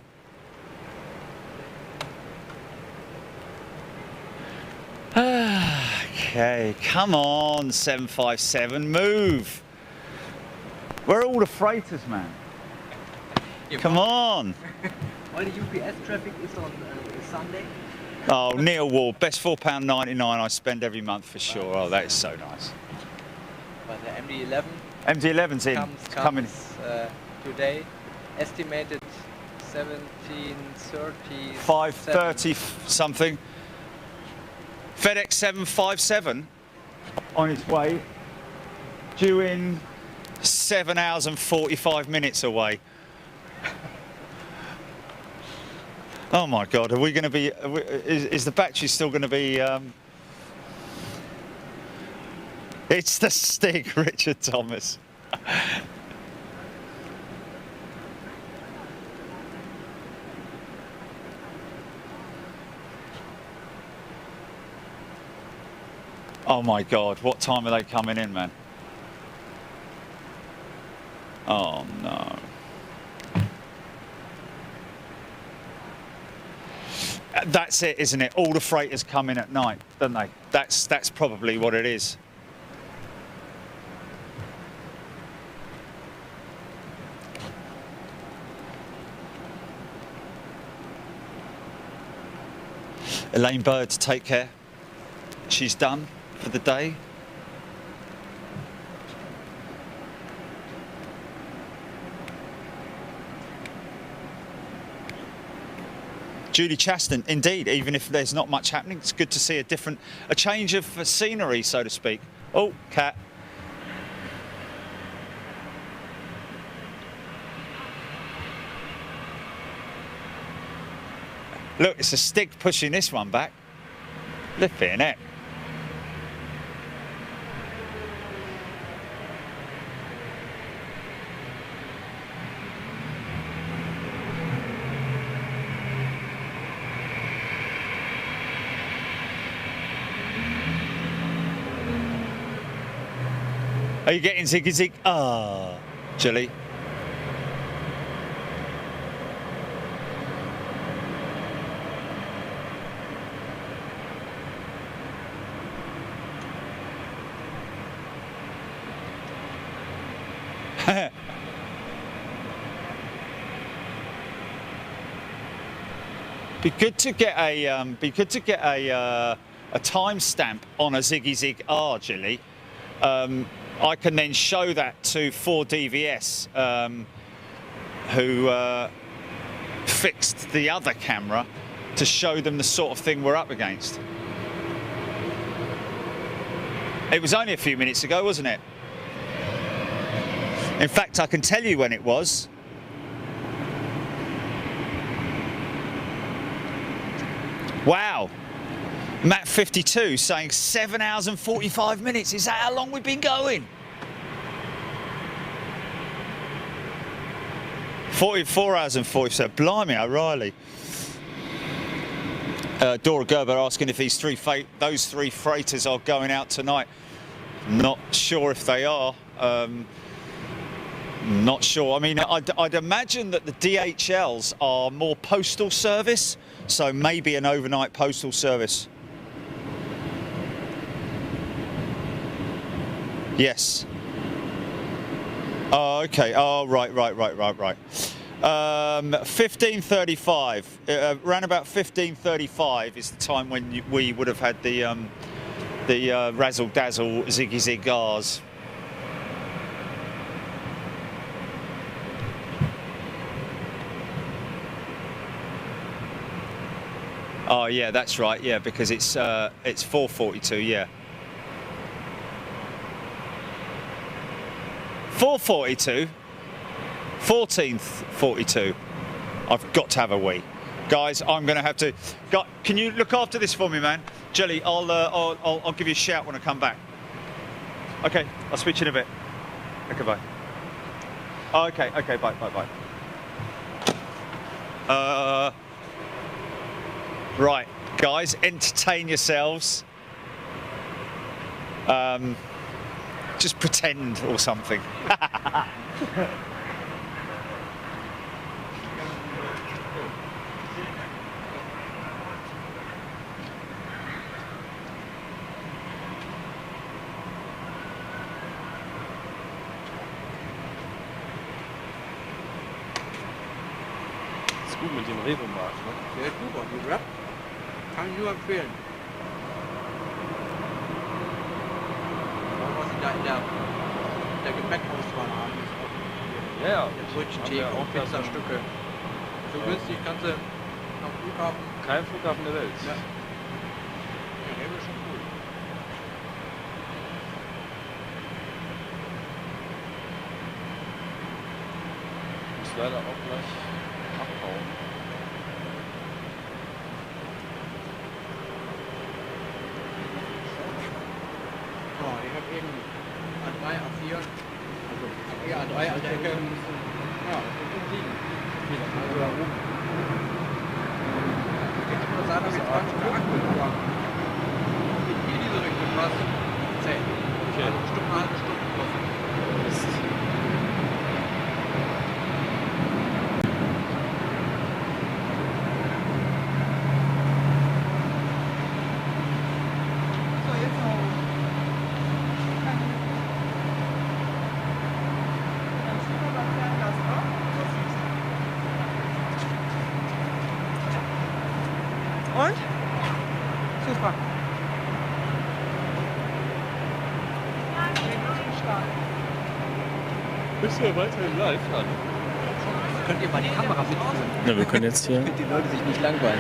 Okay, come on, 757, move. Where are all the freighters, man? Come on. All the UPS traffic is on Sunday. Oh, Neil Ward, best £4.99 I spend every month for sure. Oh, that is so nice. But the MD-11 MD-11's in. Coming. Today, estimated 17:30. 5:30 something. FedEx 757 on its way, due in 7 hours and 45 minutes away. Oh my God, are we going to be, is the battery still going to be, it's the Stig, Richard Thomas. Oh my God, what time are they coming in, man? Oh no. That's it, isn't it? All the freighters come in at night, don't they? That's probably what it is. Elaine Bird, take care. She's done for the day. Julie Chaston, indeed. Even if there's not much happening, it's good to see a change of scenery, so to speak. Oh, cat. Look, it's a stick pushing this one back. Flipping it. Are you getting ziggy zig? Ah, Julie. Be good to get a timestamp on a Ziggy Zig R, Julie. I can then show that to 4DVS, who fixed the other camera to show them the sort of thing we're up against. It was only a few minutes ago, wasn't it? In fact, I can tell you when it was. Wow. Matt 52 saying 7 hours and 45 minutes. Is that how long we've been going? 44 hours and 47. Blimey, O'Reilly. Dora Gerber asking if those three freighters are going out tonight. Not sure if they are. Not sure. I mean, I'd imagine that the DHLs are more postal service, so maybe an overnight postal service. Yes. Oh, okay. Oh, right. 15:35. Around about 15:35 is the time when we would have had the razzle dazzle ziggy zigars. Oh yeah, that's right. Yeah, because it's 4:42. Yeah. 4:42, 14:42. I've got to have a wee, guys. I'm going to have to. Can you look after this for me, man? Jelly, I'll give you a shout when I come back. Okay, I'll speak to you in a bit. Okay, bye. Oh, okay, bye. Right, guys, entertain yourselves. Just pretend or something. Ist gut mit dem Rewe-Markt, ne? Sehr super, die Rap kann ich nur empfehlen. Was sie da in der Gepäckauswahl haben, ist auch Ja, der Brötchen, haben Tee wir und auch da so- Pizzastücke. So günstig kannst du am Flughafen. Kein Flughafen der Welt. Ja. Der Rewe ist schon cool. Ich muss leider auch gleich abhauen. Oh, ich habe eben A3, A4, also A3 an der Ecke. Ja, also da oben. Jetzt nur sagen, dass wir 20 Akku, aber in diese Richtung was 10. Okay. Also bestimmt eine halbe Stunde plus. Und? Super. Bist du ja weiterhin live an? könnt ihr mal die Kamera mitführen, Ja, wir können jetzt hier. damit die Leute sich nicht langweilen.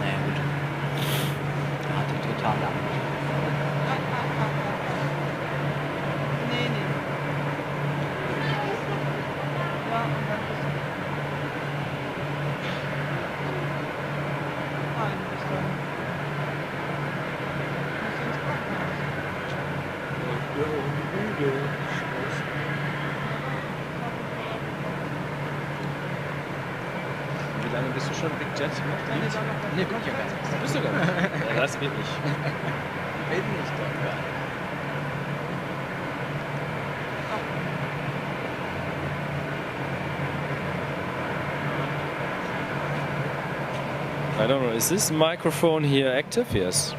Naja, gut. Da hat die total lang. Nee, nee. Ja, und dann ist Nein, bis dann. Muss ins Krankenhaus. Wie lange bist du schon Big Jet? Nee, bin ich ja gar nicht. Bist du gar nicht? Ja, das bin ich. Bin ich doch gar nicht. I don't know, is this microphone here active? Yes.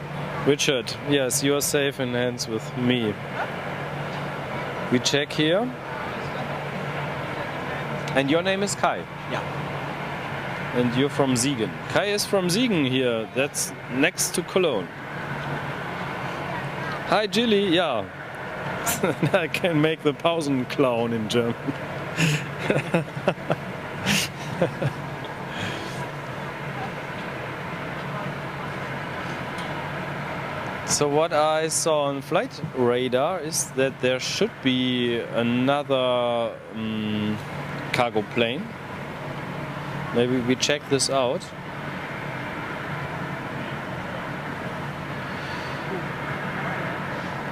Richard, yes, you are safe in hands with me. We check here. And your name is Kai? Ja. And you're from Siegen. Kai is from Siegen here, that's next to Cologne. Hi Gilly, yeah. I can make the Pausenclown in German. So what I saw on flight radar is that there should be another cargo plane. Maybe we check this out.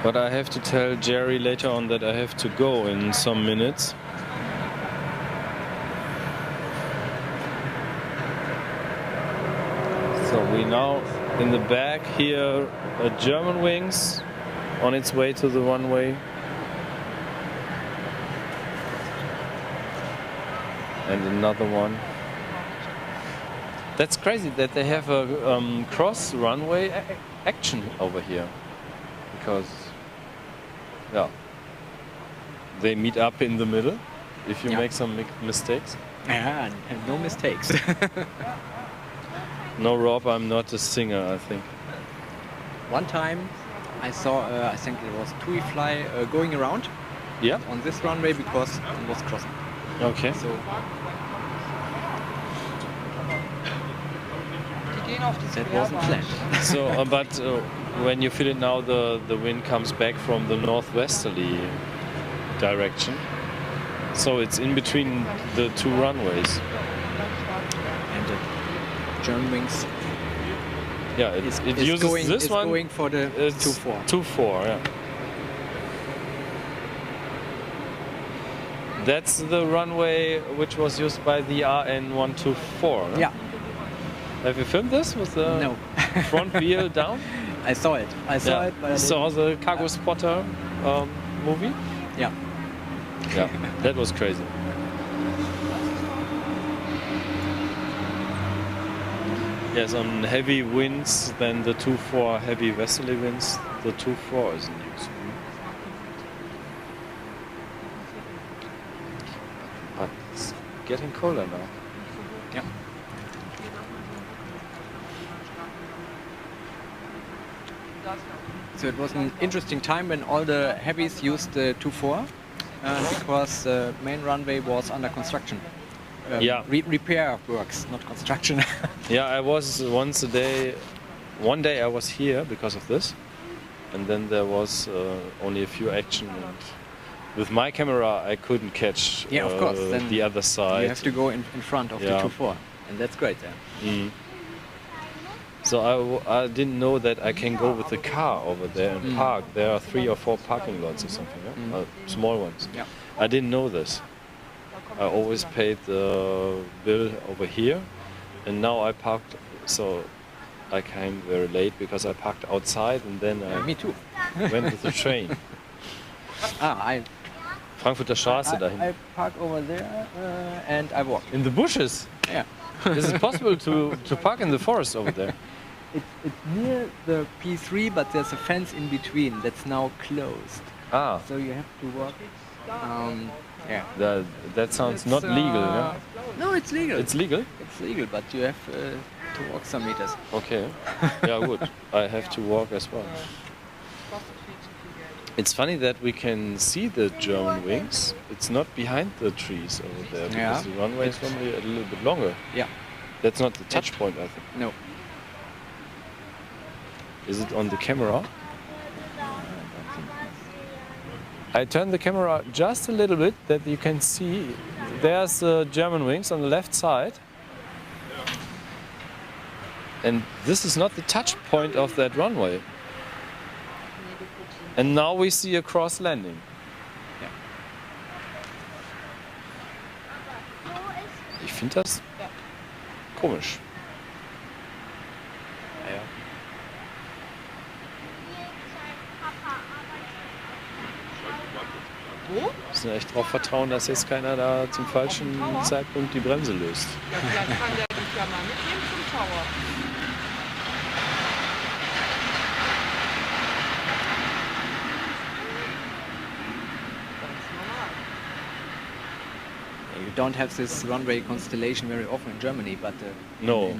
But I have to tell Jerry later on that I have to go in some minutes. So we now in the back here a Germanwings on its way to the runway. And another one. That's crazy that they have a cross runway action over here. Because, yeah, they meet up in the middle if you make some mistakes. Yeah, no mistakes. No, Rob, I'm not a singer, I think. One time I saw, I think it was TUI Fly going around Yeah? on this runway because it was crossing. Okay. So Die gehen auf die that wasn't planned. So, but when you feel it now, the wind comes back from the northwesterly direction. So it's in between the two runways. And the Germanwings Yeah, it uses this is one. going for the It's 2-4. 2-4, yeah. That's the runway which was used by the RN124. No? Yeah. Have you filmed this with the No. front wheel down? I saw it. I saw it, but I Saw the Cargo Spotter movie? yeah. Yeah, that was crazy. Yes, on heavy winds, then the 2-4 heavy westerly winds, the 2-4 is in use. But it's getting colder now. Yeah. So it was an interesting time when all the heavies used the 2-4 because the main runway was under construction. Yeah. Repair works, not construction. Yeah, I was one day I was here because of this, and then there was only a few action, and with my camera I couldn't catch Yeah, of course, then the other side. You have to go in front of Yeah. the 2-4, and that's great then. Mm. So I didn't know that I can go with the car over there and park. There are 3 or 4 parking lots or something, yeah? Small ones. Yeah. I didn't know this. I always paid the bill over here, and now I parked. So I came very late because I parked outside, and then I Me too. went with the train. I Frankfurter Straße dahin. I park over there and I walk. In the bushes. Yeah. Is it possible to park in the forest over there? It's near the P3, but there's a fence in between that's now closed. Ah, So you have to walk Yeah. That sounds It's, not legal, yeah? No, it's legal. It's legal? It's legal, but you have to walk some meters. Okay. Yeah, good. I have to walk as well. Kostet viel zu viel Geld. It's funny that we can see the German wings. It's not behind the trees over there because Yeah. the runway is normally a little bit longer. Yeah. That's not the touch point, I think. No. Is it on the camera? I turn the camera just a little bit that you can see. There's German wings on the left side. And this is not the touch point of that runway. And now we see a cross landing. Ja. Ich finde das komisch. Ja. Wo? Müssen echt darauf vertrauen, dass jetzt keiner da zum falschen Zeitpunkt die Bremse löst. Ja, vielleicht kann der dich ja mal mitnehmen zum Tower. Ganz normal. You don't have this runway constellation very often in Germany, but No.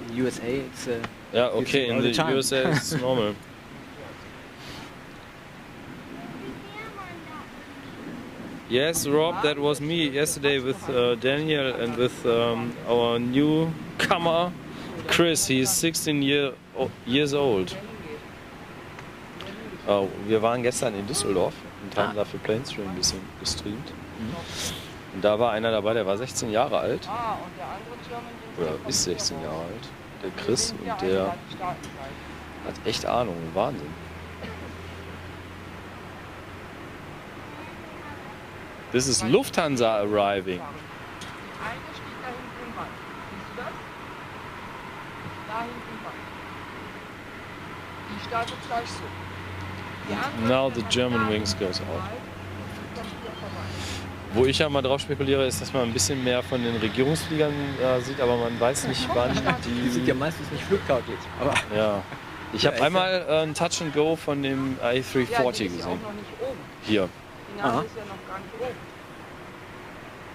in USA it's Yeah, you see okay, in all the time. USA it's normal. Yes, Rob, that was me yesterday with Daniel and with our newcomer Chris. He is 16 years old. Wir waren gestern in Düsseldorf und haben da für Plainstream ein bisschen gestreamt. Und da war einer dabei, der war 16 Jahre alt. Ah, und der andere German Oder ist 16 Jahre alt. Der Chris. Und der Staatenseite. hat echt Ahnung. Wahnsinn. This is Lufthansa arriving. Die eine steht da hinten im Wald. Siehst du das? Da hinten im Wald. Die startet gleich so. Die andere Now the steht German da wings hinten goes im out. Wald. Die kommt hier vorbei. Wo ich ja mal drauf spekuliere, ist, dass man ein bisschen mehr von den Regierungsfliegern sieht, aber man weiß nicht, wann Die sind ja meistens nicht flugtauglich. Aber Ja. Ich Ja, habe ist einmal ein Touch and Go von dem Ja, die A340 ist ja auch gesehen. noch nicht oben. Hier. Die Nase Aha. ist ja noch gar nicht oben.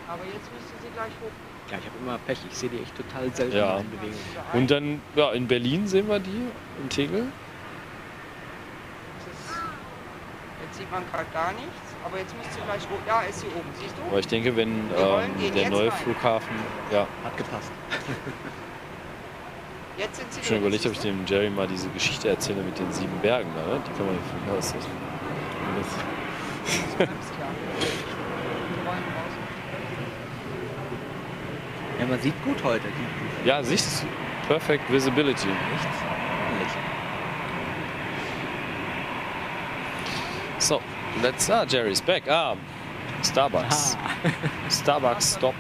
Aber jetzt müsste sie gleich hoch. ja, ich habe immer Pech. Ich sehe die echt total selten Ja. in Bewegung. Und dann, ja, in Berlin sehen wir die, in Tegel. Jetzt sieht man gerade gar nichts. Aber jetzt müsste sie gleich hoch. Ja, ist sie oben. Siehst du? Aber ich denke, wenn gehen der jetzt neue rein. Flughafen, ja, Hat gepasst. Jetzt sind sie schon drin, überlegt, ob ich siehst du? dem Jerry mal diese Geschichte erzähle mit den 7 Bergen da, ne? Die kann man nicht von Haus. Ganz klar. Wir wollen raus. Ja, man sieht gut heute. Ja, Sicht, perfect visibility. Echt ordentlich. So, Jerry's back. Starbucks. Starbucks stop.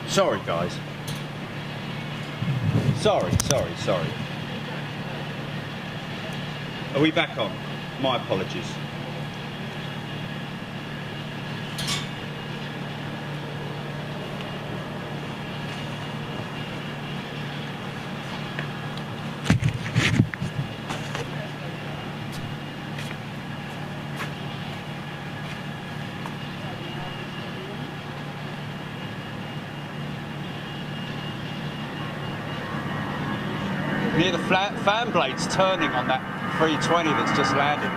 Sorry, guys. Sorry. Are we back on? My apologies. Near the fan blades turning on that 320 that's just landed.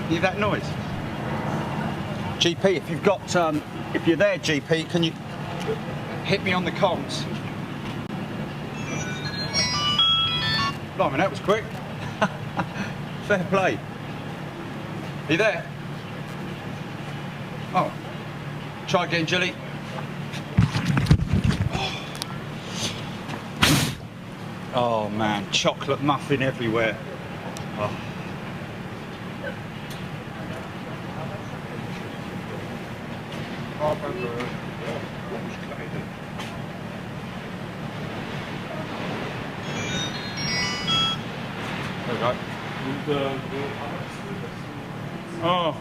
You hear that noise? GP, if you've got, if you're there, GP, can you hit me on the comms? Blimey, that was quick. Fair play. Are you there? Oh, try again, Jilly. Oh man, chocolate muffin everywhere. Oh. There we go. Oh.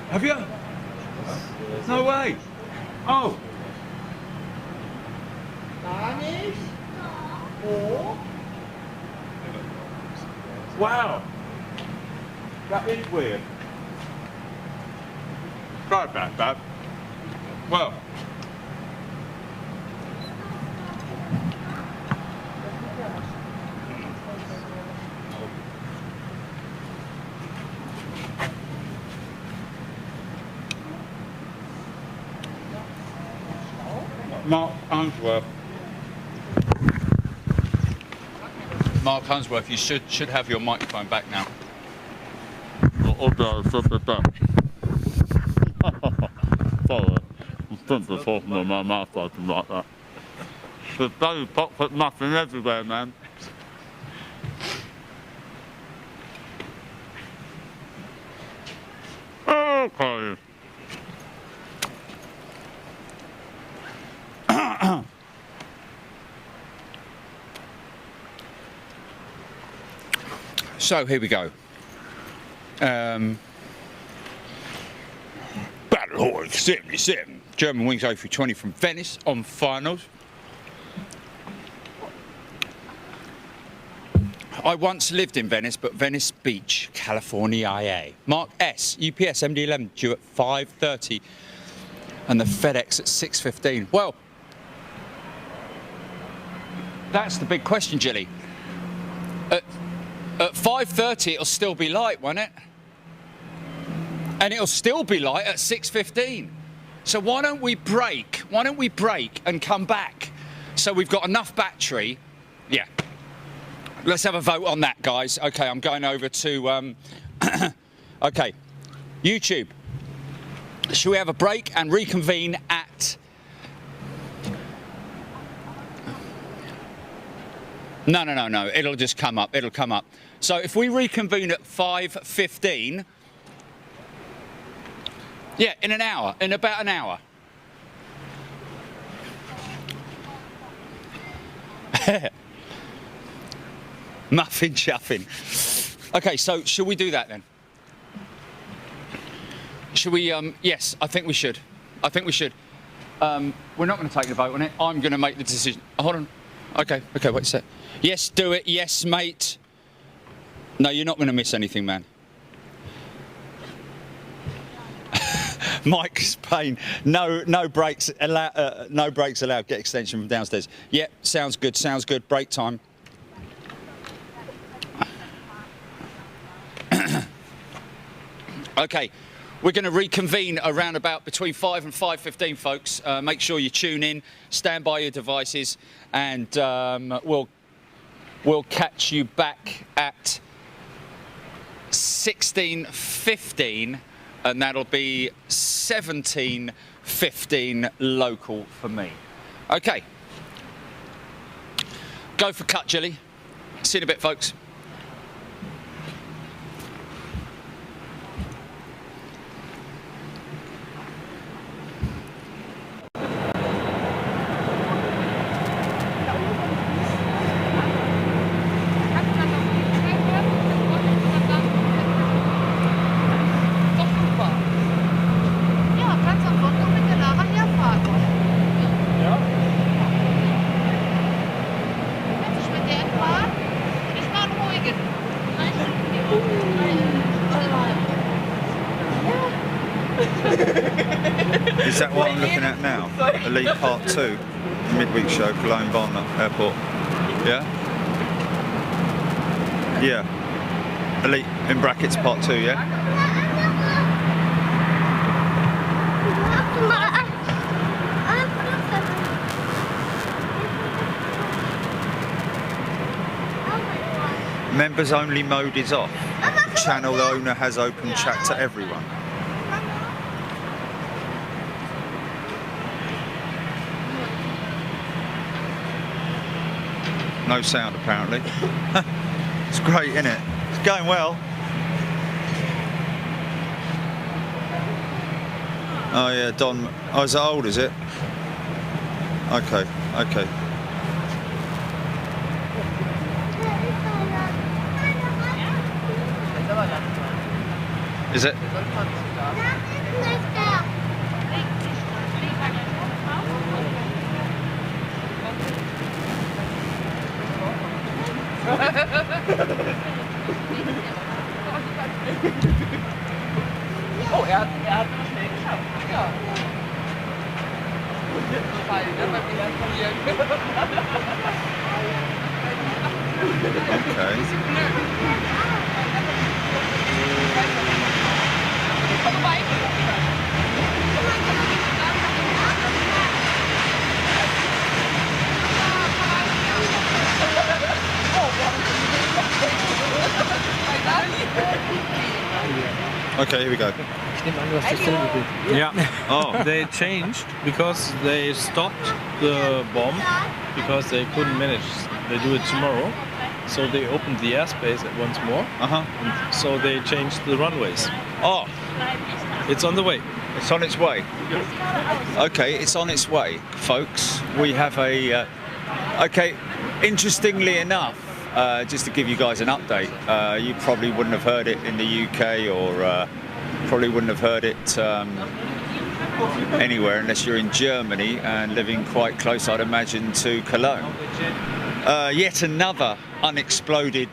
Have you? No way. Oh. Wow. That is weird. Sorry about that. Well. Mark Unsworth, you should have your microphone back now. Sorry, I'm simply talking with my mouth open like that. There's bloody chocolate muffin everywhere, man. Okay. So here we go. Battlehawk 77, Germanwings A320 from Venice on finals. I once lived in Venice, but Venice Beach, California, IA. Mark S, UPS MD11 due at 5:30 and the FedEx at 6:15. Well, that's the big question, Jilly. At 5:30 it'll still be light, won't it? And it'll still be light at 6:15. So why don't we break? Why don't we break and come back? So we've got enough battery. Yeah. Let's have a vote on that, guys. Okay, I'm going over to okay. YouTube. Shall we have a break and reconvene at No. It'll just come up. It'll come up. So if we reconvene at 5:15, yeah, in an hour, in about an hour. Muffin chuffing. Okay, so shall we do that then? Should we? Yes, I think we should. I think we should. We're not going to take the vote on it. I'm going to make the decision. Hold on. Okay, wait a sec. Yes, do it. Yes, mate. No, you're not going to miss anything, man. Mike's Payne. No breaks allowed. No breaks allowed. Get extension from downstairs. Yep, sounds good. Sounds good. Break time. Okay, We're going to reconvene around about between 5 and 5:15, folks. Make sure you tune in, stand by your devices, and we'll catch you back at 16:15, and that'll be 17:15 local for me. Okay. Go for cut, Jilly. See you in a bit, folks. Is that what I'm looking at now? Elite Part 2, midweek show, Cologne Bonn Airport. Yeah? Yeah. Elite in brackets Part 2, yeah? Members only mode is off. Channel owner has open chat to everyone. No sound apparently. It's great, isn't it? It's going well. Oh yeah, Don. Oh, is it old, is it? Okay, okay. Is it? Oh, er hat noch schnell geschafft. Ja. Weil er beim Telefonieren. Okay. Komm vorbei. Okay, here we go. Yeah. Oh, they changed because they stopped the bomb because they couldn't manage. They do it tomorrow, so they opened the airspace once more. Uh-huh. And so they changed the runways. Oh, It's on the way. it's on its way. Okay, it's on its way, folks. We have a... okay, interestingly enough, just to give you guys an update, you probably wouldn't have heard it in the UK or probably wouldn't have heard it anywhere unless you're in Germany and living quite close, I'd imagine, to Cologne. Yet another unexploded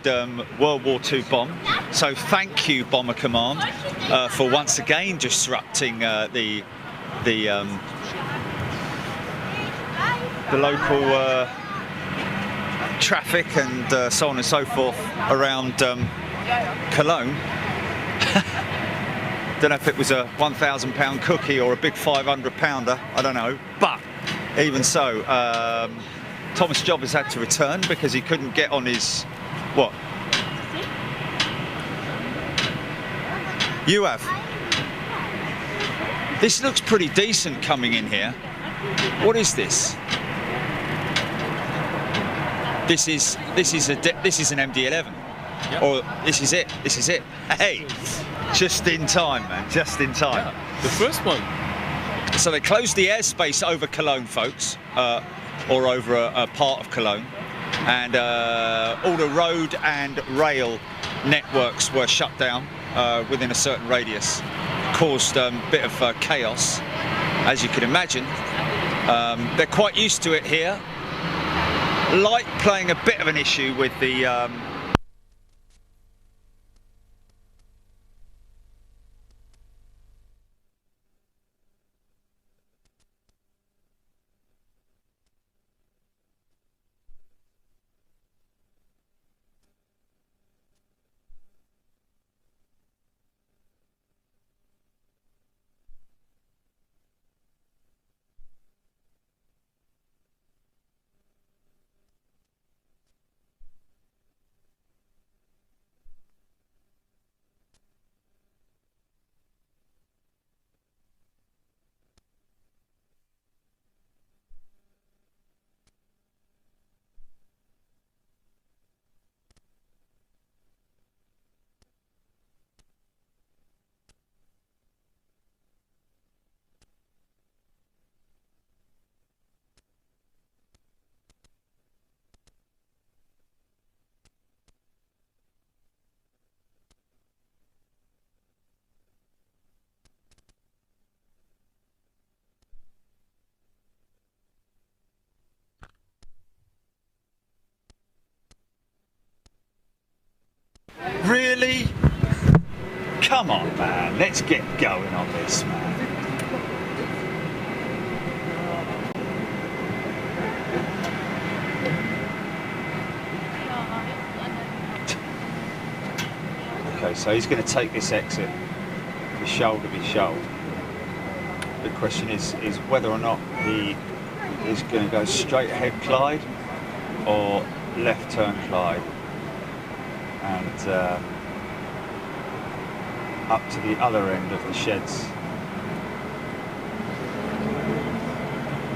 World War II bomb. So thank you, Bomber Command, for once again disrupting the local traffic and so on and so forth around Cologne. Don't know if it was a £1,000 cookie or a big 500-pounder, I don't know. But even so, Thomas Job has had to return because he couldn't get on his... What? You have? This looks pretty decent coming in here. What is this? This is an MD-11. Yep. Or this is it. This is it. Hey, just in time, man. Just in time. Yeah, the first one. So they closed the airspace over Cologne, folks, or over a part of Cologne, and all the road and rail networks were shut down within a certain radius. Caused a bit of chaos, as you can imagine. They're quite used to it here. Light playing a bit of an issue with the Really? Come on, man. Let's get going on this, man. Okay, so he's going to take this exit, the shoulder be shoulder. The question is whether or not he is going to go straight ahead Clyde or left turn Clyde and up to the other end of the sheds.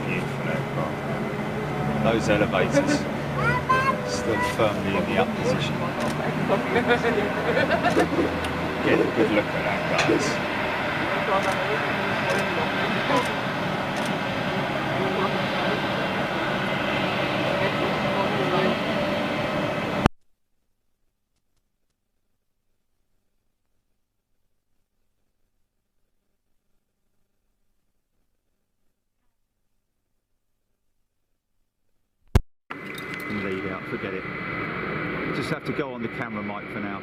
Beautiful aircraft. Those elevators still firmly in the up position. Get a good look at that, guys. Lead out, forget it. Just have to go on the camera mic for now.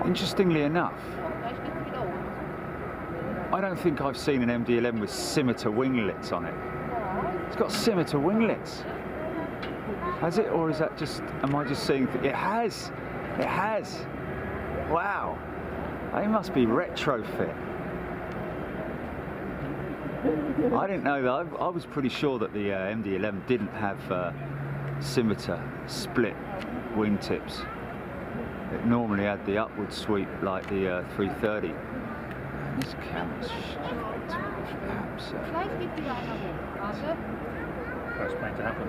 Interestingly enough, I don't think I've seen an MD-11 with scimitar winglets on it. It's got scimitar winglets. Has it, or is that just, am I just seeing, it has, it has. Wow, they must be retrofit. I didn't know that, I was pretty sure that the MD-11 didn't have scimitar split wingtips. It normally had the upward sweep like the 330. This camera's absolutely. First plane to happen.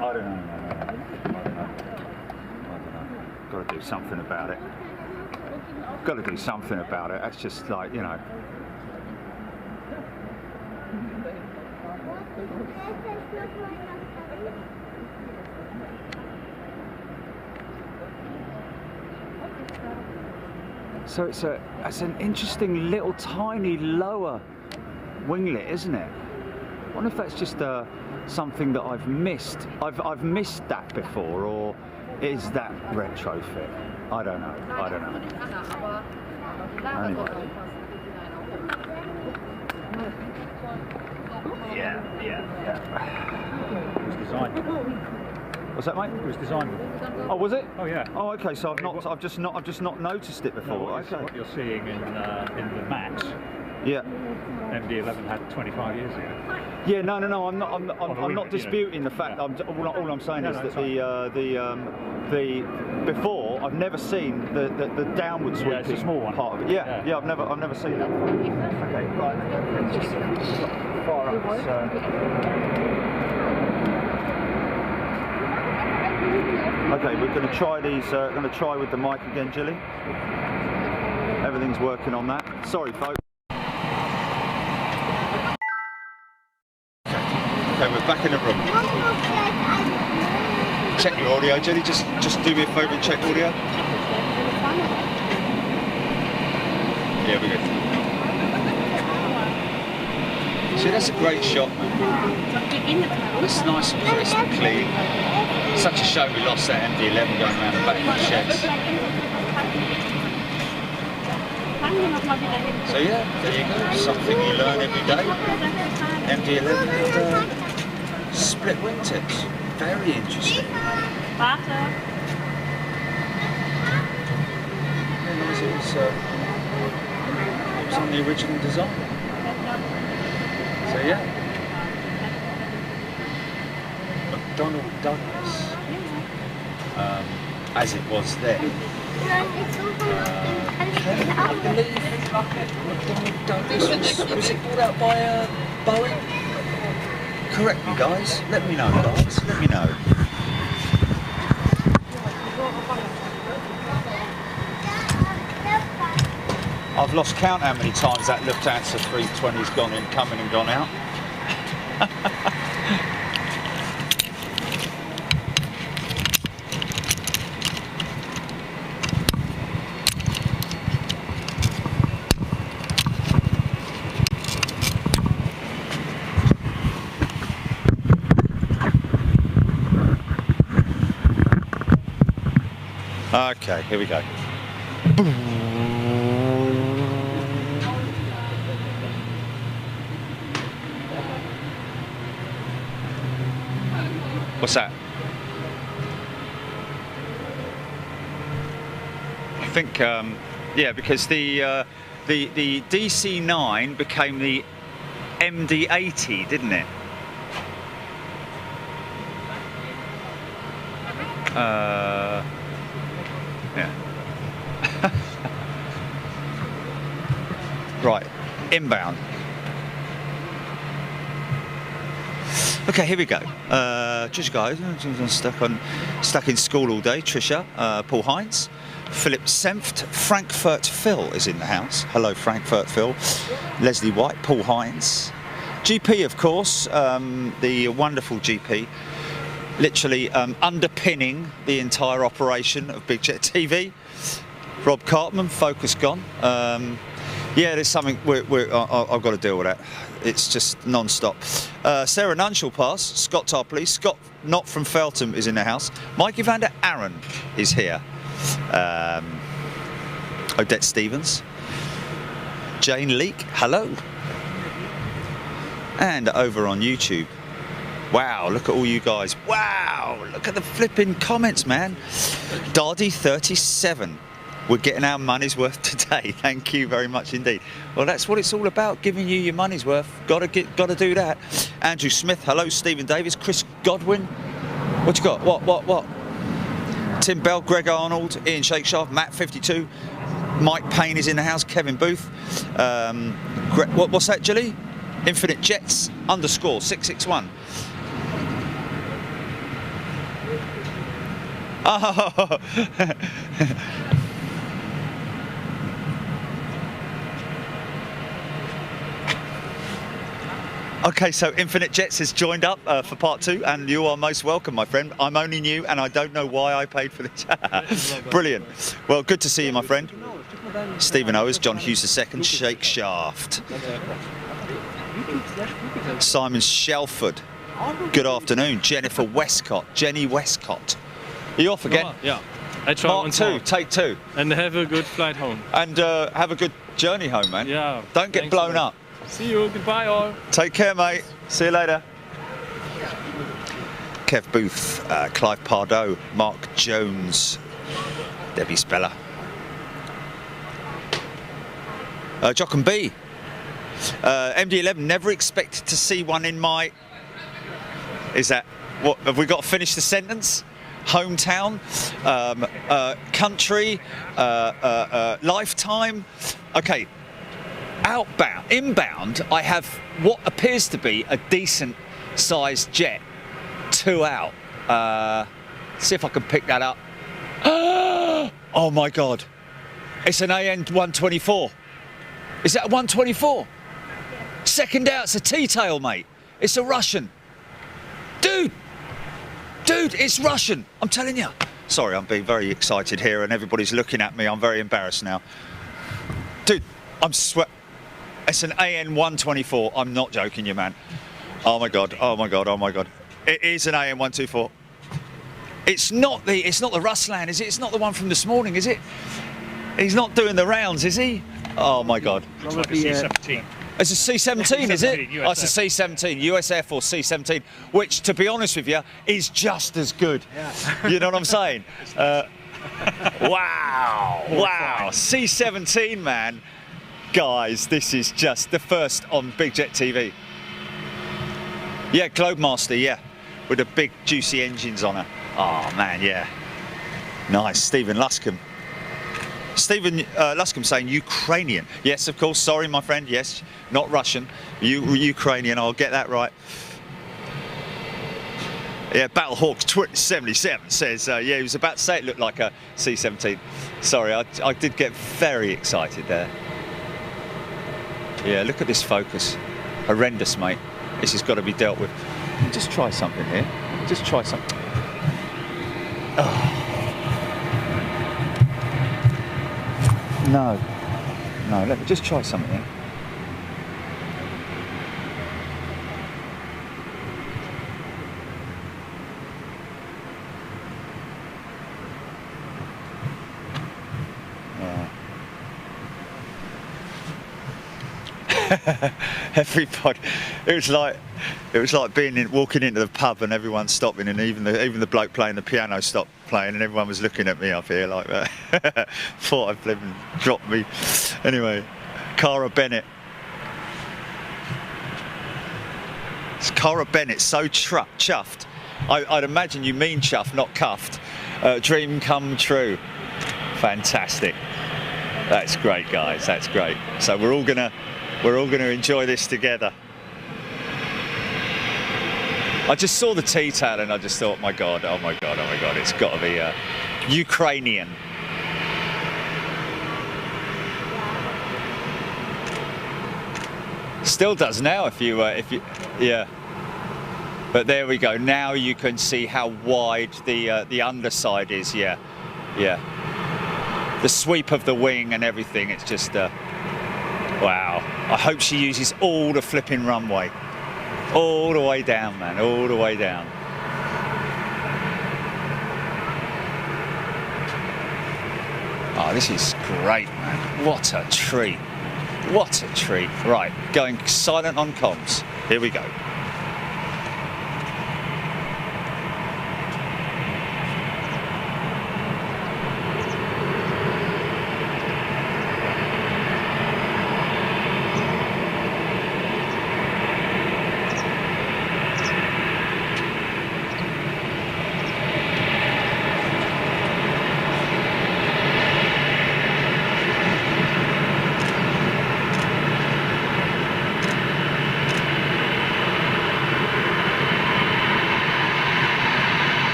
I don't know. Got to do something about it. Got to do something about it. That's just like, you know. So it's an interesting little tiny lower winglet, isn't it? I wonder if that's just something that I've missed. I've missed that before, or is that retrofit? I don't know. I don't know. Anyway. It was designed. What's that, mate? It was designed. Oh, was it? Oh yeah. Oh, okay. So I've just not noticed it before. No, okay. What you're seeing in the Max. Yeah. MD-11 had 25 years ago. Yeah, no. I'm not disputing the fact. Yeah. All I'm saying No, is no, that the before I've never seen the downward sweeping it's a small one. part of it. Yeah, I've never seen that. Okay, right. Let's just fire up this. Okay, we're going to try these. Going to try with the mic again, Jilly. Everything's working on that. Sorry, folks. Okay, we're back in the room. Check your audio, Jenny. Just do me a favour and check audio. Yeah, we're good. See, that's a great shot, man. It's nice and crisp and clean. Such a shame we lost that MD-11 going around the back of the sheds. So yeah, there you go. Something you learn every day. MD-11 and split wingtips. Very interesting. It was on the original design. So yeah. McDonnell Douglas, as it was then. I believe McDonnell Douglas was it bought out by Boeing? Correct me, guys. Let me know, guys. Let me know. I've lost count how many times that Lufthansa 320's gone in, come in and gone out. Okay, here we go. What's that? I think, yeah, because the DC-9 became the MD-80, didn't it? Yeah. Right, inbound. Okay, here we go. Trisha guys, stuck in school all day. Trisha, Paul Hines, Philip Senft, Frankfurt Phil is in the house. Hello, Frankfurt Phil. Leslie White, Paul Hines, GP of course, the wonderful GP, literally underpinning the entire operation of Big Jet TV. Rob Cartman, focus gone. Yeah, there's something I've got to deal with that. It's just non-stop. Sarah Nunn shall pass. Scott Tarpley. Scott, not from Feltham, is in the house. Mikey van der Aaron is here. Odette Stevens. Jane Leake, hello. And over on YouTube. Wow, look at all you guys. Wow, look at the flipping comments, man. Dardy 37. We're getting our money's worth today. Thank you very much indeed. Well, that's what it's all about, giving you your money's worth. Got to do that. Andrew Smith, hello. Stephen Davis, Chris Godwin. What you got? What? Tim Bell, Greg Arnold, Ian Shakeshaft, Matt 52, Mike Payne is in the house. Kevin Booth. What's that, Jilly? Infinite Jets _ 661. Oh. Okay, so Infinite Jets has joined up for part 2, and you are most welcome, my friend. I'm only new, and I don't know why I paid for this. Brilliant. Well, good to see you, my friend. Stephen Owers, John Hughes II, Shake Shaft. Simon Shelford. Good afternoon. Jennifer Westcott. Jenny Westcott. Are you off again? Yeah. I try Mark 2, take 2. And have a good flight home. And have a good journey home, man. Yeah. Don't get blown up. See you. Goodbye, all. Take care, mate. See you later. Kev Booth, Clive Pardo, Mark Jones, Debbie Speller. Jock and B. MD-11, never expected to see one in my... Is that... What, have we got to finish the sentence? Hometown, country, lifetime. Okay. Inbound, I have what appears to be a decent sized jet. 2 out. See if I can pick that up. Oh my God. It's an AN 124. Is that a 124? Second out, it's a T-tail, mate. It's a Russian. Dude, it's Russian. I'm telling you. Sorry, I'm being very excited here and everybody's looking at me. I'm very embarrassed now. Dude, I'm sweat. It's an AN 124. I'm not joking you, man. Oh my God. It is an AN 124. It's not the Ruslan, is it? It's not the one from this morning, is it? He's not doing the rounds, is he? Oh my God. It's like a Probably, C-17. It's a C-17, is it? C-17, Oh, it's a C-17, USF or C-17, which, to be honest with you, is just as good. Yeah. You know what I'm saying? Wow, C-17, man. Guys, this is just the first on Big Jet TV. Yeah, Globemaster, yeah, with the big juicy engines on her. Oh man, yeah. Nice, Stephen Luscombe. Stephen Luscombe saying Ukrainian. Yes, of course, sorry my friend, yes, not Russian, Ukrainian, I'll get that right. Yeah, Battlehawk 77 says, yeah, he was about to say it looked like a C-17. Sorry, I did get very excited there. Yeah, look at this focus. Horrendous, mate. This has got to be dealt with. Just try something here. Just try something. Oh. No, let me just try something here. Everybody, it was like walking into the pub and everyone stopping, and even the bloke playing the piano stopped playing, and everyone was looking at me up here like that. Thought I'd flipped and dropped me. Anyway, Cara Bennett. It's Cara Bennett, so chuffed. I'd imagine you mean chuffed, not cuffed. Dream come true. Fantastic. That's great, guys. That's great. So we're all gonna enjoy this together. I just saw the T-tail and I just thought, oh my God, it's got to be Ukrainian. Still does now if you, yeah. But there we go. Now you can see how wide the underside is. Yeah. The sweep of the wing and everything. It's just, wow. I hope she uses all the flipping runway. All the way down, man, all the way down. Oh, this is great, man. What a treat. What a treat. Right, going silent on comms. Here we go.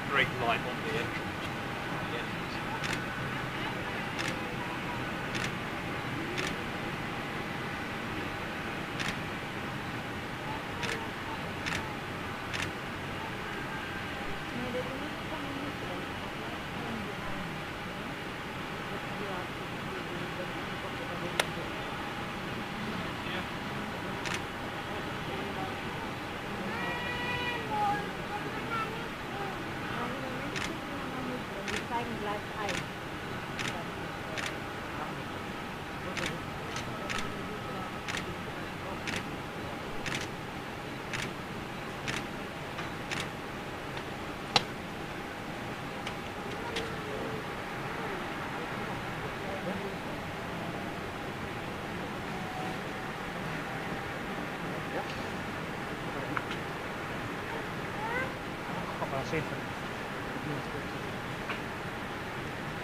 Great light on the entrance.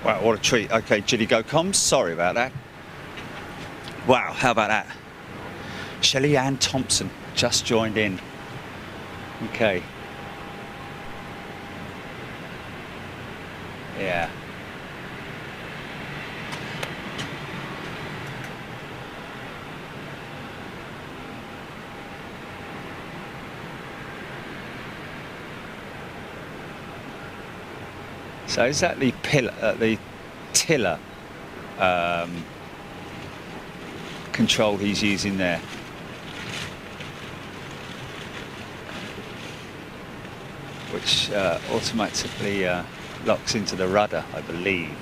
Wow, what a treat. Okay, Jilly Go Comms, sorry about that. Wow, how about that? Shelley Ann Thompson just joined in. Okay. Yeah. So is that the tiller control he's using there? Which automatically locks into the rudder, I believe.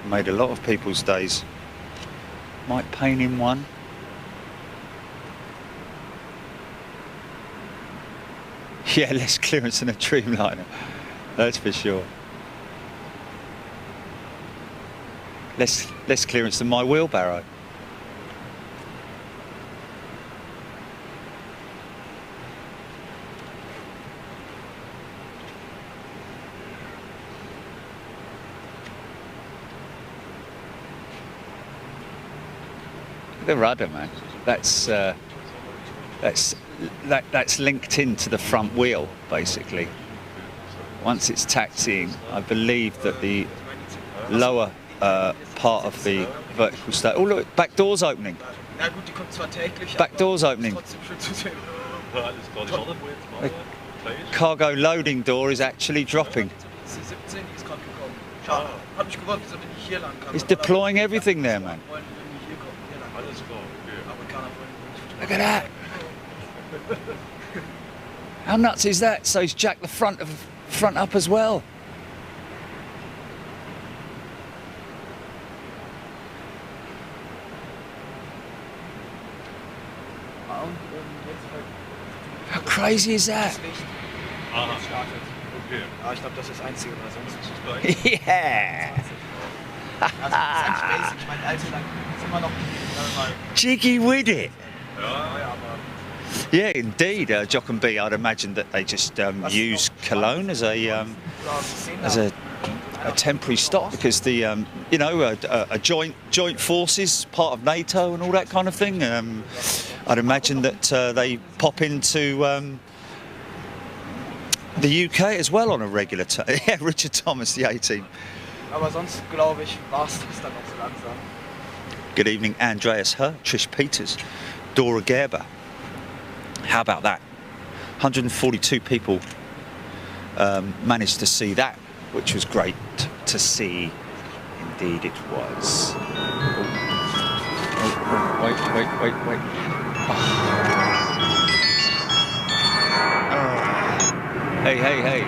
Made a lot of people's days. Might pain in one. Yeah, less clearance than a Dreamliner, that's for sure. Less clearance than my wheelbarrow. The rudder, man. That's linked into the front wheel, basically. Once it's taxiing, I believe that the lower part of the vertical state. Oh look, back door's opening. Back door's opening. The cargo loading door is actually dropping. It's deploying everything there, man. Look at that. How nuts is that? So he's jacked the front up as well. How crazy is that? Yeah. Jiggy with it. Yeah, indeed, Jock and B. I'd imagine that they just use Cologne as a temporary stop because the a joint forces, part of NATO and all that kind of thing. I'd imagine that they pop into the UK as well on a regular time. Yeah, Richard Thomas, the A-team. Aber sonst glaube ich, war's das dann noch so langsam. Good evening, Andreas Herr, Trish Peters, Dora Gerber. How about that? 142 people managed to see that, which was great to see. Indeed it was. Oh, wait. Oh. Hey.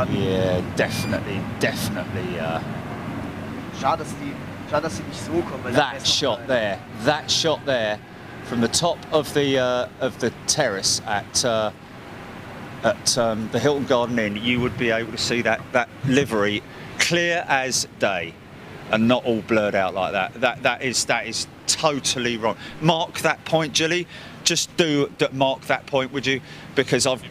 Yeah, definitely. Schade, dass sie nicht so kommen, weil That shot there, from the top of the terrace at the Hilton Garden Inn, you would be able to see that livery clear as day, and not all blurred out like that. That is totally wrong. Mark that point, Jilly. Just mark that point, would you? Because I've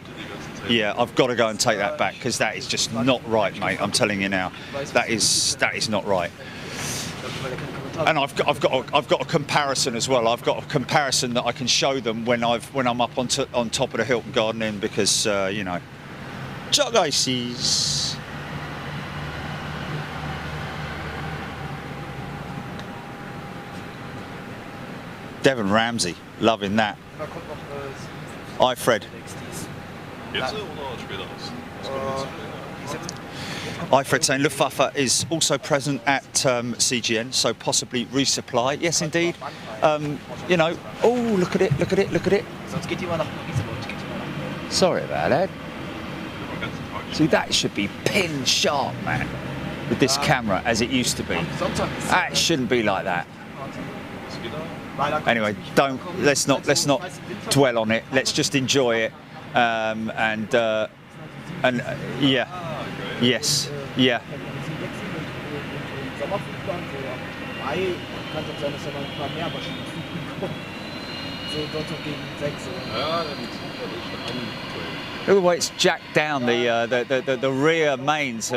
got to go and take that back because that is just not right, mate. I'm telling you now, that is not right. And I've got a comparison as well. I've got a comparison that I can show them when I'm up on top of the Hilton Garden Inn because Chuck Ices. Devon Ramsey, loving that. Hi, Fred. Hi, Fred saying Luftwaffe is also present at CGN, so possibly resupply. Yes, indeed. Oh, look at it. Sorry about that. See, that should be pin sharp, man. with this camera as it used to be. It shouldn't be like that. Anyway, let's not dwell on it. Let's just enjoy it. Yeah, yes, yeah. Look at the way it's jacked down. The rear mains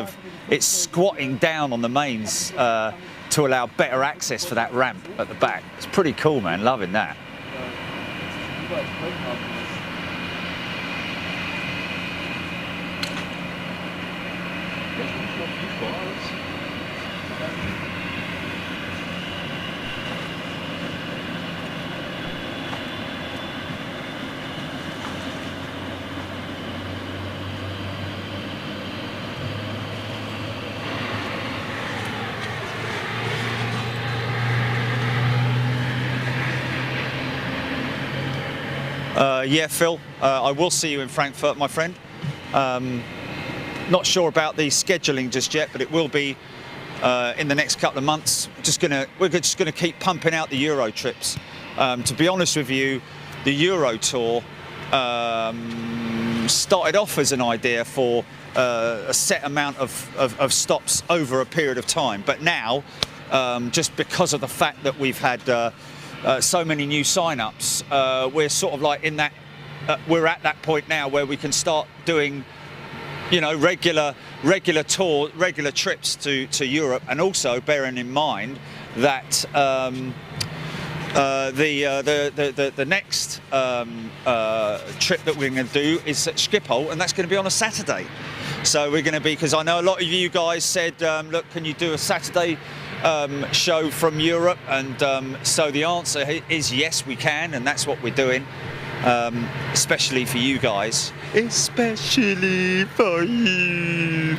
it's squatting down on the mains to allow better access for that ramp at the back. It's pretty cool, man. Loving that. Yeah, Phil, I will see you in Frankfurt, my friend. Not sure about the scheduling just yet, but it will be in the next couple of months. We're just gonna keep pumping out the Euro trips. To be honest with you, the Euro tour started off as an idea for a set amount of stops over a period of time, but now, just because of the fact that we've had so many new sign-ups, we're sort of like in that. We're at that point now where we can start doing, you know, regular trips to Europe, and also bearing in mind that the next trip that we're going to do is at Schiphol, and that's going to be on a Saturday. So we're going to be, because I know a lot of you guys said, look, can you do a Saturday show from Europe? And so the answer is yes, we can, and that's what we're doing, especially for you guys. Especially for you.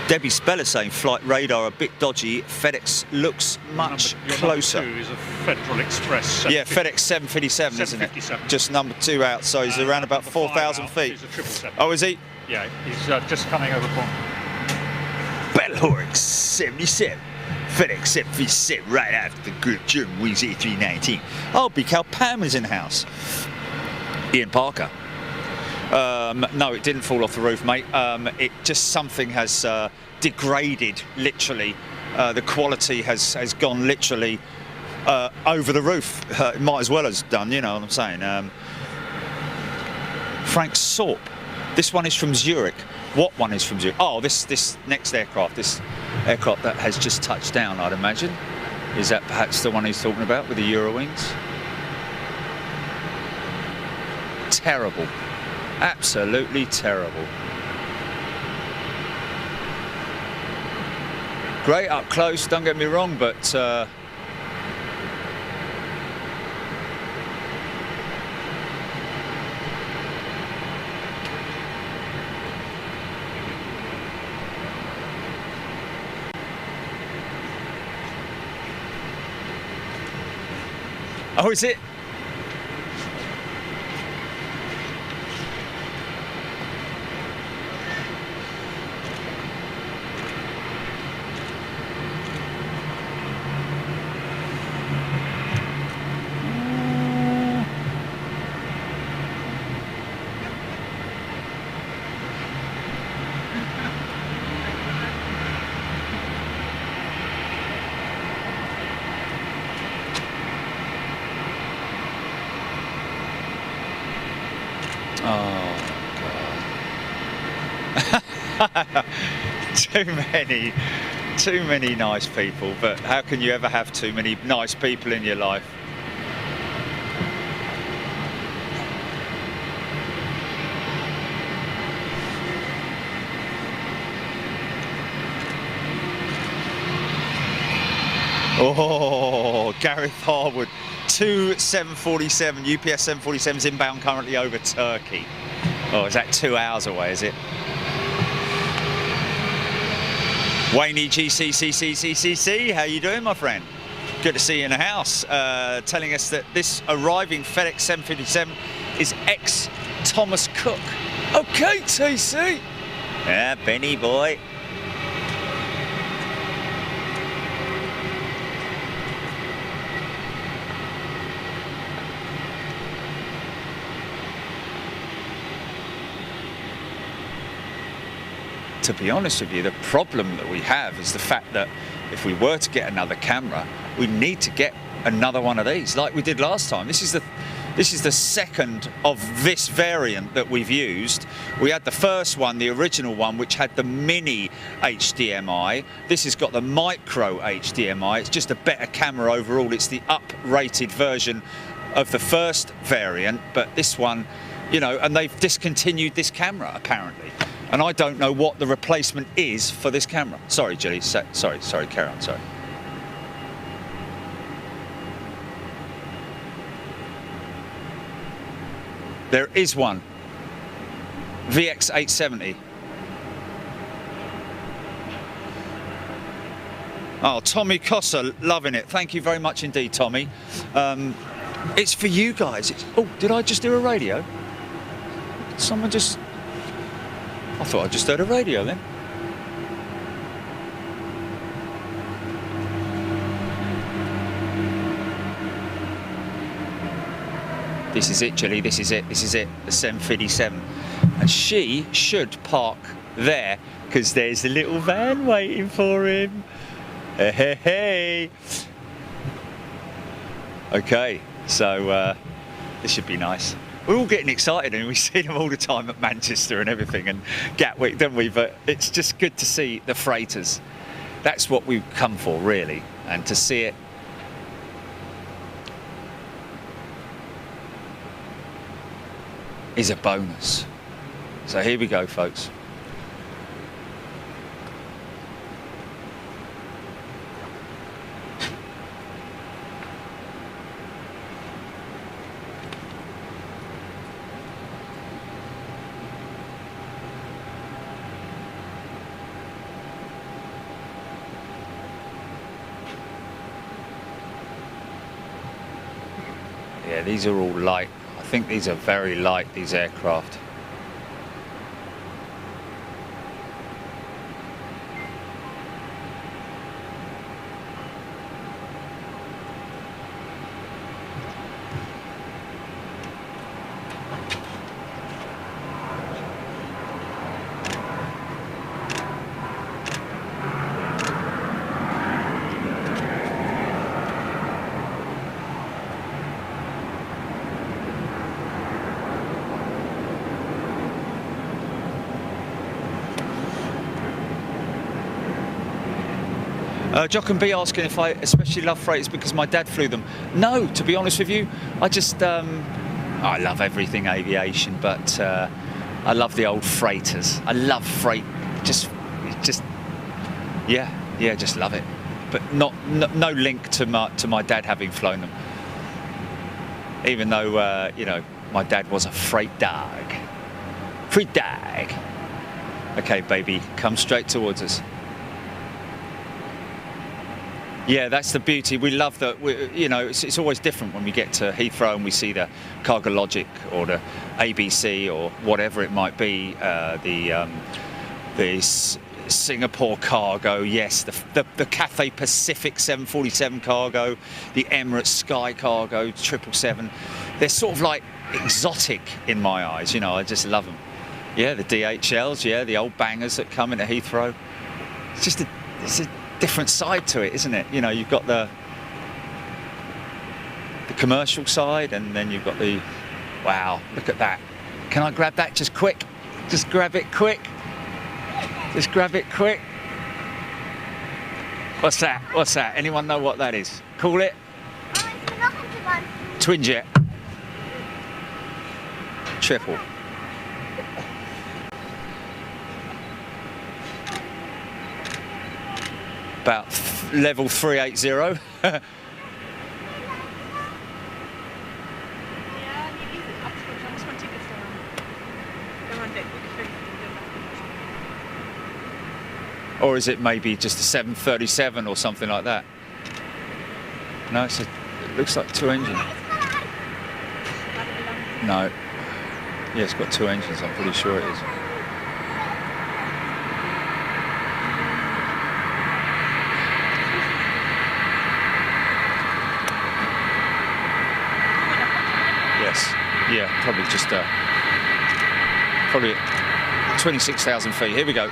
Debbie Speller saying flight radar a bit dodgy. FedEx looks much closer. Number 2 is a Federal Express. Yeah, FedEx 757, isn't it? Just number 2 out, so he's around about 4,000 feet. He's a 777. Oh, is he? Yeah, he's just coming over from Bellhorn 77. FedEx 757 right after the good Germanwings A319. Oh, Cal Pam is in the house. Ian Parker. No, it didn't fall off the roof, mate. It just, something has degraded, literally. The quality has gone literally over the roof. It might as well have done, you know what I'm saying. Frank Sorp. This one is from Zurich. What one is from Zurich? Oh, this next aircraft, this aircraft that has just touched down, I'd imagine. Is that perhaps the one he's talking about with the Eurowings? Terrible. Absolutely terrible. Great up close, don't get me wrong, but oh, is it? Too many nice people, but how can you ever have too many nice people in your life? Oh, Gareth Harwood, 2 747, UPS 747s inbound currently over Turkey. Oh, is that 2 hours away, is it? Wayne GCCCCCC, how you doing, my friend? Good to see you in the house. Telling us that this arriving FedEx 757 is ex-Thomas Cook. Okay, TC. Yeah, Benny boy. To be honest with you, the problem that we have is the fact that if we were to get another camera, we need to get another one of these, like we did last time. This is the second of this variant that we've used. We had the first one, the original one, which had the mini HDMI. This has got the micro HDMI. It's just a better camera overall. It's the up-rated version of the first variant, but this one, you know, and they've discontinued this camera apparently. And I don't know what the replacement is for this camera. Sorry, Julie. Sorry, carry on, sorry. There is one. VX870. Oh, Tommy Cossa, loving it. Thank you very much indeed, Tommy. It's for you guys. Oh, did I just do a radio? Someone just... I thought I just heard a radio then. This is it, Julie, this is it, the 757. And she should park there, because there's a little van waiting for him. Hey, hey, hey. Okay, so this should be nice. We're all getting excited and we see them all the time at Manchester and everything and Gatwick, don't we? But it's just good to see the freighters. That's what we've come for, really. And to see it is a bonus. So here we go, folks. Yeah, these are all light. I think these are very light, these aircraft. Jock and B asking if I especially love freighters because my dad flew them. No, to be honest with you, I just I love everything aviation, but I love the old freighters. I love freight, just yeah, just love it. But no link to my dad having flown them. Even though you know, my dad was a freight dog. Freight dog. Okay, baby, come straight towards us. Yeah, that's the beauty. We love that. You know, it's always different when we get to Heathrow and we see the Cargo Logic or the ABC or whatever it might be. The Singapore Cargo, yes. The Cathay Pacific 747 Cargo, the Emirates Sky Cargo 777. They're sort of like exotic in my eyes. You know, I just love them. Yeah, the DHLs. Yeah, the old bangers that come into Heathrow. It's just it's a different side to it, isn't it? You know, you've got the commercial side, and then you've got the, wow, look at that. Can I grab that just quick? Just grab it quick. Just grab it quick. What's that? What's that? Anyone know what that is? Call it? Twin jet. Triple. About level 380. Or is it maybe just a 737 or something like that? No, it looks like 2 engines. No. Yeah, it's got 2 engines, I'm pretty sure it is. yeah, probably just probably 26,000 feet. Here we go.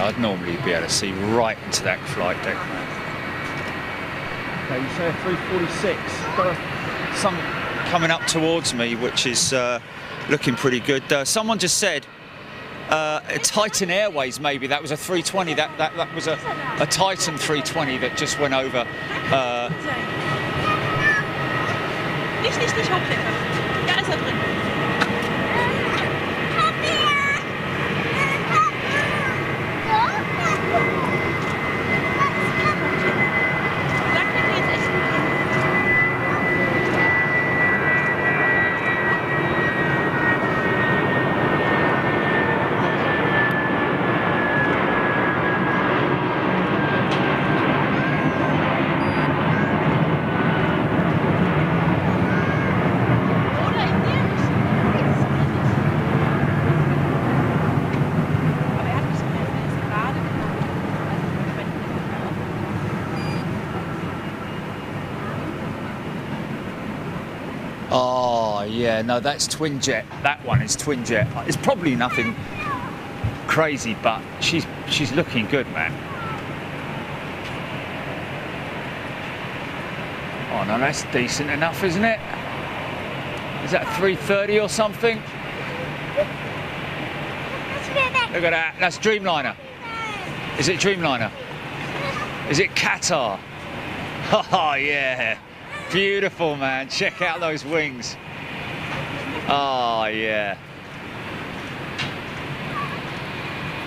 I'd normally be able to see right into that flight deck, man. Okay, you say 346. Got something coming up towards me, which is looking pretty good. Someone just said Titan Airways, maybe that was a 320. That was a Titan 320 that just went over. Nicht hochklettern. Da ist er drin. Yeah, no, that's twin jet. That one is twin jet. It's probably nothing crazy, but she's looking good, man. Oh no, that's decent enough, isn't it? Is that 330 or something? Look at that. That's Dreamliner. Is it Dreamliner? Is it Qatar? Oh yeah. Beautiful, man. Check out those wings. Oh, yeah.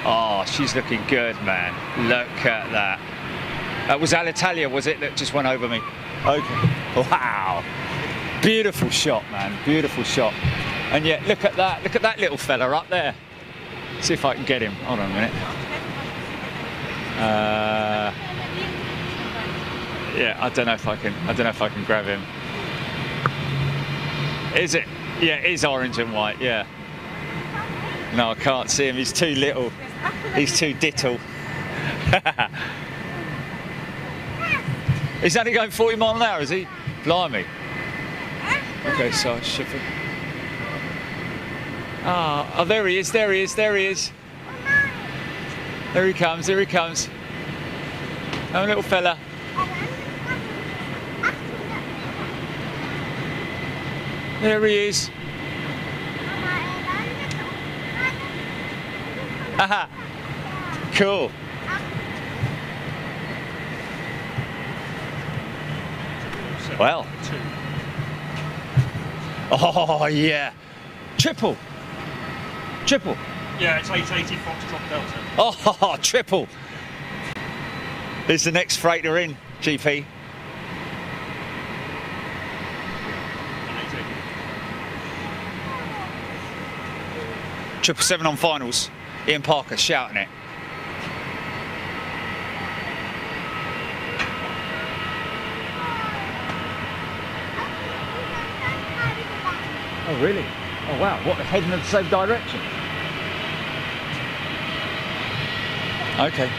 Oh, she's looking good, man. Look at that. That was Alitalia, was it, that just went over me? Okay. Wow. Beautiful shot, man. Beautiful shot. And yet, look at that. Look at that little fella up there. See if I can get him. Hold on a minute. Yeah, I don't know if I can grab him. Is it? Yeah, it is orange and white, yeah. No, I can't see him, he's too little. He's too dittle. He's only going 40 miles an hour, is he? Blimey. Okay, so I should... Oh, there he is, there he is, there he is. There he comes, there he comes. Oh, little fella. There he is. Haha. Cool. Well. Oh yeah. Triple. Triple. Yeah, it's 880 Foxtrot Delta. Oh, triple. There's the next freighter in, GP. 777 on finals. Ian Parker shouting it. Oh really? Oh wow, what, they're heading in the same direction? Okay.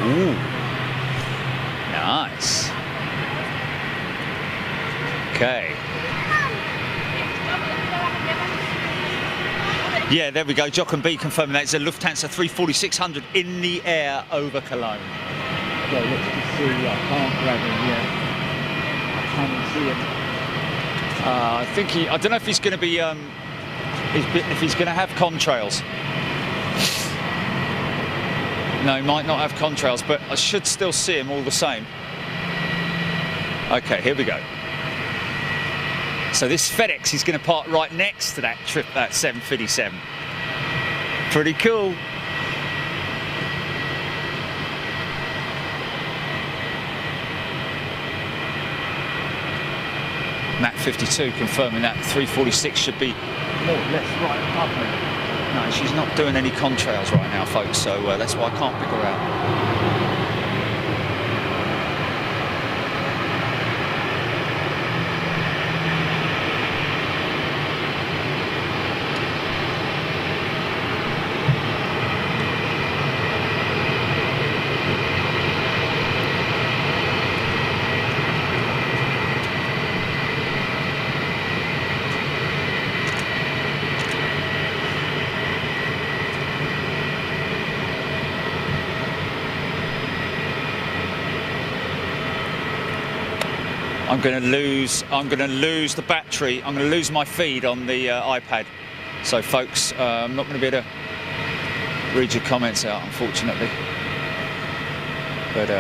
Ooh. Nice. Okay. Yeah, there we go. Jock and B confirming that it's a Lufthansa 340-600 in the air over Cologne. So let's just see. I can't grab him yet. I can't see him. I think I don't know if he's going to be, if he's going to have contrails. No, he might not have contrails, but I should still see him all the same. Okay, here we go. So this FedEx is going to park right next to that 757. Pretty cool. Matt 52 confirming that 346 should be more or less right above me. No, she's not doing any contrails right now, folks, so that's why I can't pick her out. I'm going to lose the battery. I'm going to lose my feed on the iPad. So, folks, I'm not going to be able to read your comments out, unfortunately. But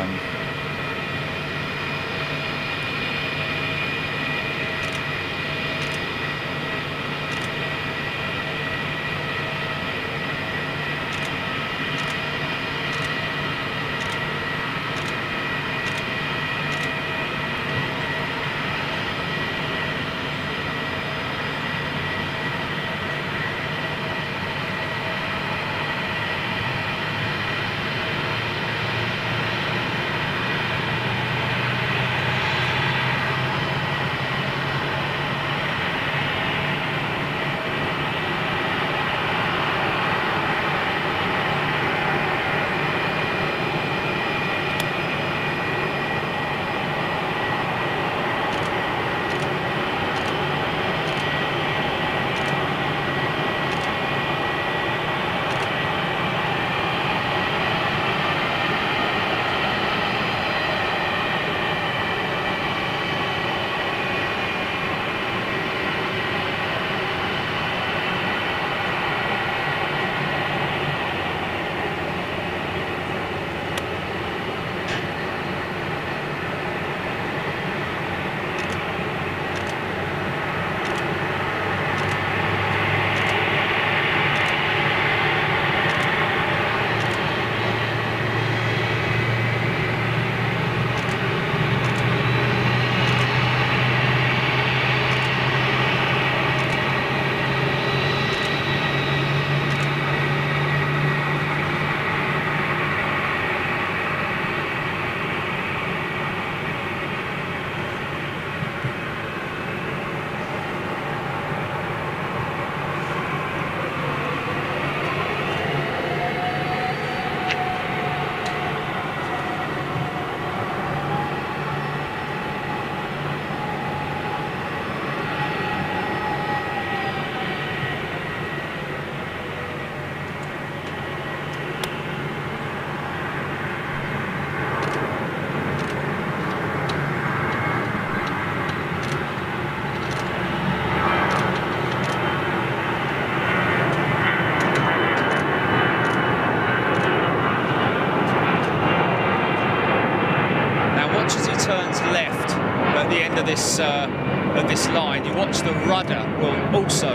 of this line, you watch the rudder will also.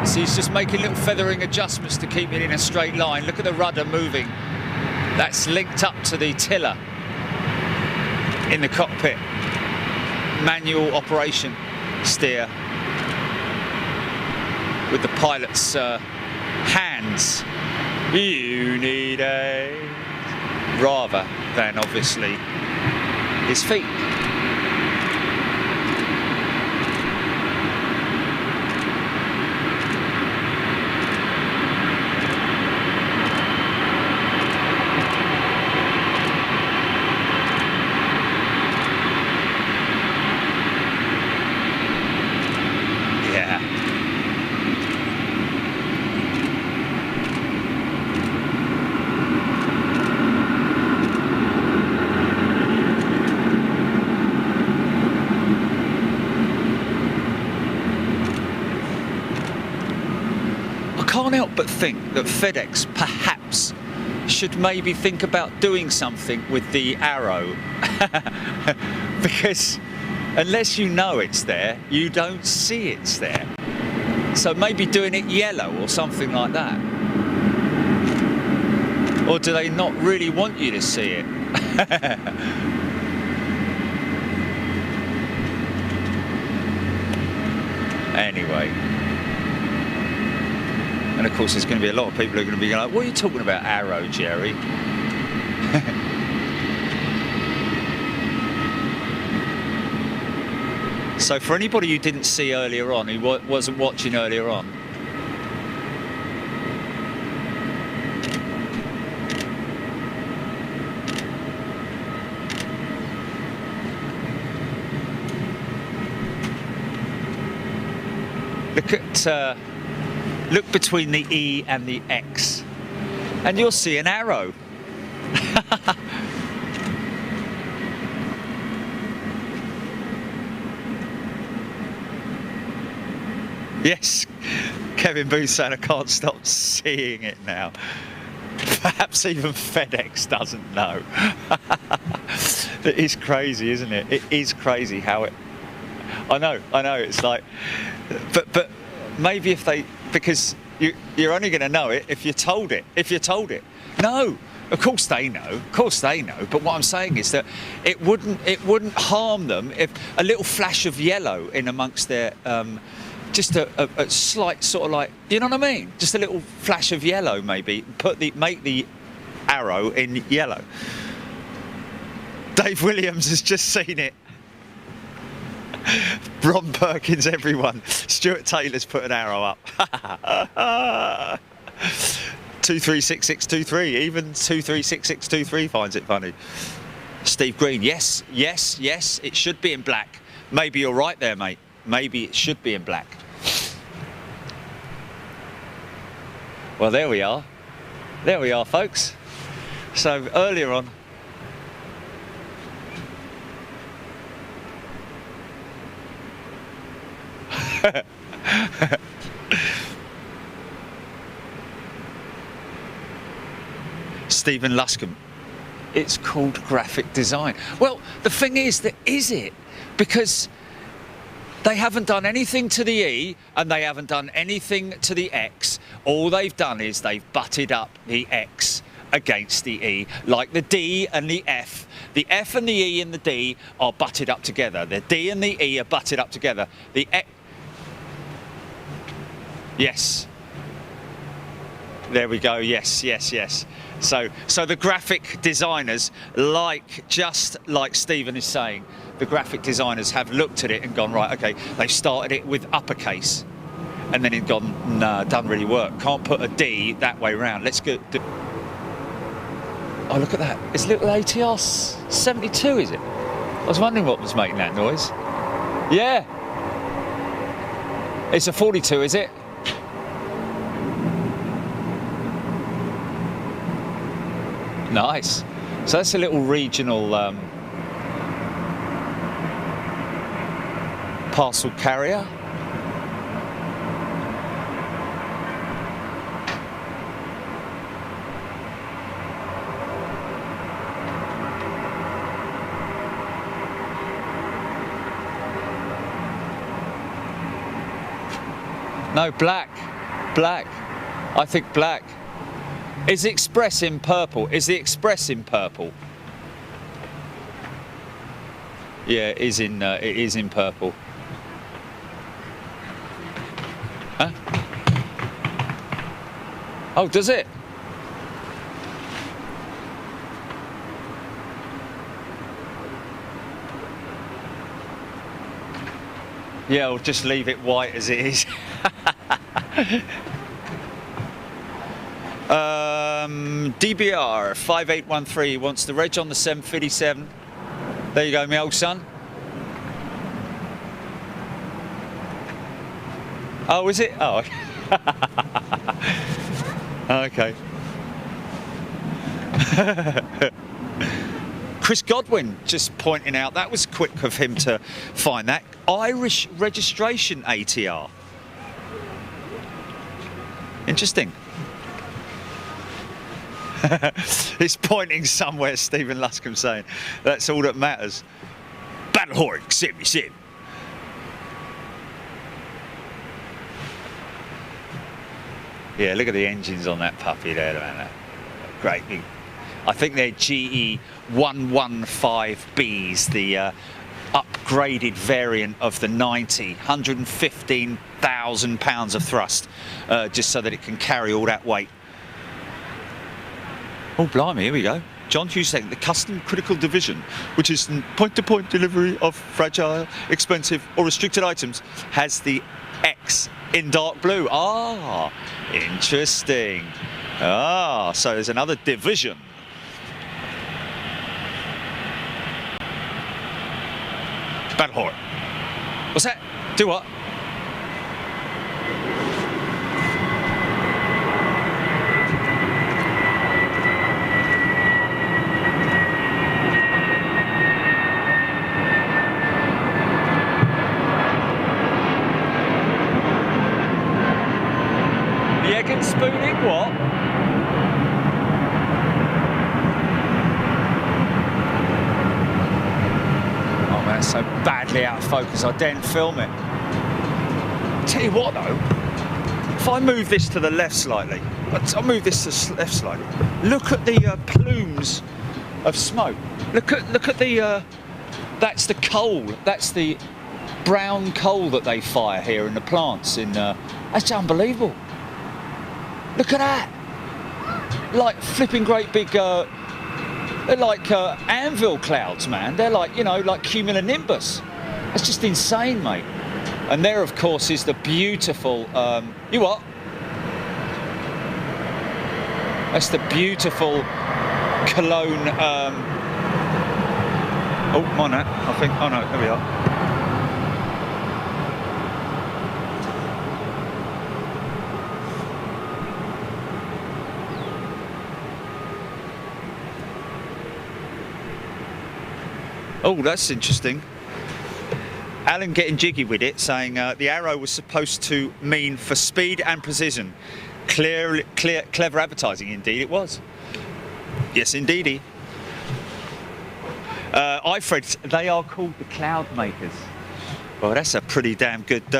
So he's just making little feathering adjustments to keep it in a straight line. Look at the rudder moving. That's linked up to the tiller. in the cockpit, manual operation steer with the pilot's hands. You need a rather than obviously his feet. Can't help but think that FedEx perhaps should maybe think about doing something with the arrow because unless you know it's there, you don't see it's there. So maybe doing it yellow or something like that. Or do they not really want you to see it? Anyway. And of course there's going to be a lot of people who are going to be like, what are you talking about arrow, Jerry? So for anybody who didn't see earlier on, who wasn't watching earlier on, look between the E and the X and you'll see an arrow. Yes, Kevin Booth saying I can't stop seeing it now. Perhaps even FedEx doesn't know. It is crazy, isn't it? It is crazy how it... I know, it's like... But maybe if they... Because you're only going to know it if you're told it. No, of course they know. But what I'm saying is that it wouldn't harm them if a little flash of yellow in amongst their just a slight sort of like, you know what I mean? Just a little flash of yellow maybe. Make the arrow in yellow. Dave Williams has just seen it. Ron Perkins, everyone. Stuart Taylor's put an arrow up. 236623, even 236623 finds it funny. Steve Green, yes, it should be in black. Maybe you're right there, mate. Maybe it should be in black. Well, there we are, folks. So earlier on, Stephen Luscombe, it's called graphic design. Well, the thing is that is it? Because they haven't done anything to the E and they haven't done anything to the X. All they've done is they've butted up the X against the E, like the D and the F. The F and the E and the D are butted up together. The D and the E are butted up together. The X... Yes. There we go. Yes. So the graphic designers, just like Stephen is saying, the graphic designers have looked at it and gone, right, okay, they've started it with uppercase and then it's gone, nah, it doesn't really work. Can't put a D that way round. Let's go. Oh, look at that. It's a little ATR 72, is it? I was wondering what was making that noise. Yeah. It's a 42, is it? Nice. So that's a little regional parcel carrier. No, black. I think black. Is the Express in purple? Yeah, it is in purple. Huh? Oh, does it? Yeah, I'll just leave it white as it is. DBR 5813 wants the reg on the 757. There you go, my old son. Oh, is it? Oh, okay. Chris Godwin just pointing out that was quick of him to find that. Irish registration ATR. Interesting. It's pointing somewhere, Stephen Luscombe saying. That's all that matters. Battlehawk 77. Yeah, look at the engines on that puppy there, man. Great big. I think they're GE 115Bs, the upgraded variant of the 90, 115,000 pounds of thrust, just so that it can carry all that weight. Oh, blimey, here we go. John Hughes saying the custom critical division, which is point-to-point delivery of fragile, expensive or restricted items, has the X in dark blue. Ah, interesting. Ah, so there's another division. Battlehawk. What's that? Do what? The egg and spooning what? So badly out of focus, I daren't film it. Tell you what though, if I move this to the left slightly, I'll move this to the left slightly. Look at the plumes of smoke. Look at the. That's the coal. That's the brown coal that they fire here in the plants. That's unbelievable. Look at that. Like flipping great big. They're like anvil clouds, man. They're like, you know, like cumulonimbus. It's just insane, mate. And there, of course, is the beautiful. You what? That's the beautiful Cologne. Oh, my no, I think. Oh no, there we are. Oh, that's interesting. Alan getting jiggy with it, saying the arrow was supposed to mean for speed and precision. Clever advertising, indeed it was. Yes, indeedy. Ifred, they are called the Cloud Makers. Well, that's a pretty damn good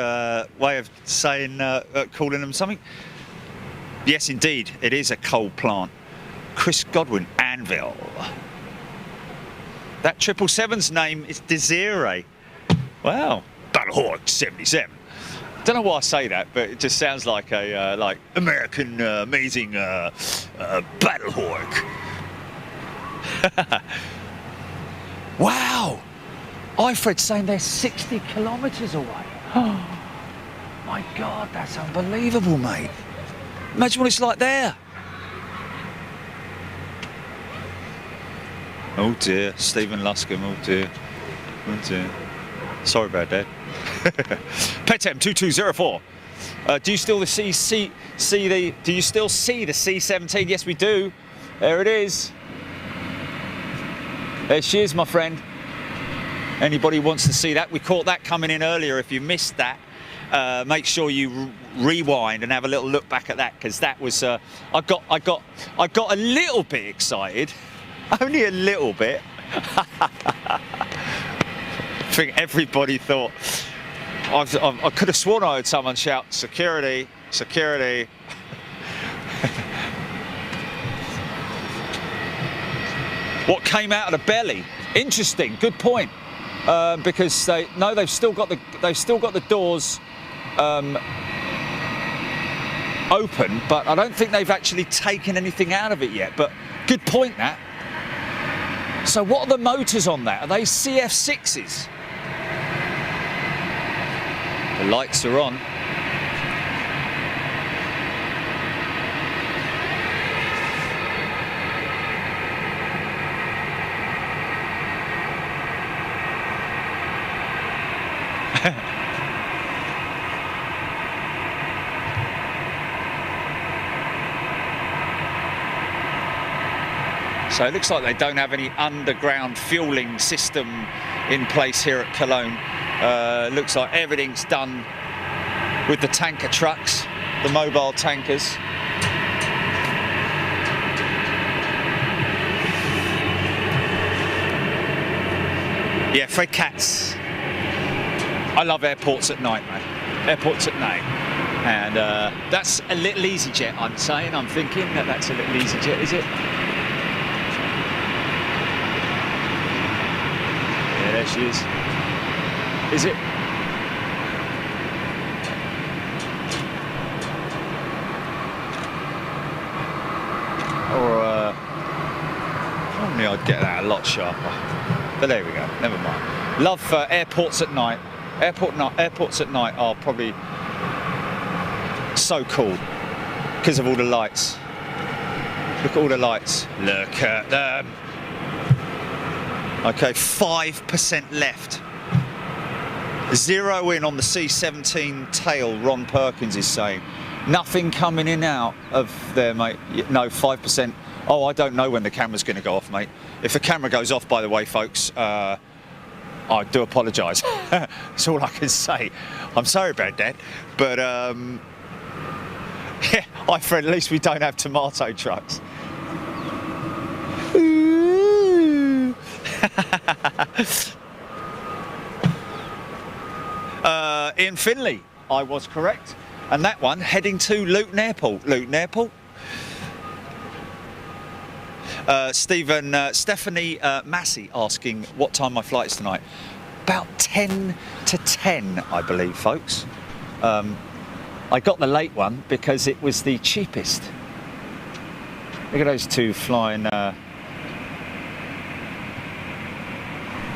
way of saying, calling them something. Yes, indeed, it is a coal plant. Chris Godwin, Anvil. That 777's name is Desiree. Wow. Battlehawk 77. Don't know why I say that, but it just sounds like a like American amazing Battlehawk. Wow. Ifred's saying they're 60 kilometres away. Oh my God, that's unbelievable, mate. Imagine what it's like there. Oh dear, Stephen Luscombe, oh dear. Oh dear. Sorry about that. Petem 2204. Do you still see the C-17? Yes, we do. There it is. There she is, my friend. Anybody wants to see that? We caught that coming in earlier. If you missed that, make sure you rewind and have a little look back at that, because that was I got a little bit excited. Only a little bit. I think everybody thought. I could have sworn I heard someone shout, "Security, security." What came out of the belly? Interesting. Good point. because they've still got the doors open, but I don't think they've actually taken anything out of it yet. But good point, that. So what are the motors on that? Are they CF6s? The lights are on. So it looks like they don't have any underground fueling system in place here at Cologne. Looks like everything's done with the tanker trucks, the mobile tankers. Yeah, Fred Katz. I love airports at night, mate. Airports at night. And that's a little EasyJet, I'm saying. I'm thinking that that's a little EasyJet, is it? Yeah, there she is. Is it? Or normally I'd get that a lot sharper. But there we go, never mind. Love airports at night. Airports at night are probably so cool because of all the lights. Look at all the lights. Look at them. Okay, 5% left. 0 in on the C-17 tail, Ron Perkins is saying. Nothing coming in out of there, mate. No, 5%. Oh, I don't know when the camera's going to go off, mate. If the camera goes off, by the way, folks, I do apologise. That's all I can say. I'm sorry about that. But, yeah, I Fred, at least we don't have tomato trucks. Ian Finley, I was correct. And that one heading to Luton Airport. Luton Airport. Stephanie Massey asking what time my flight is tonight. About 10 to 10, I believe, folks. I got the late one because it was the cheapest. Look at those two flying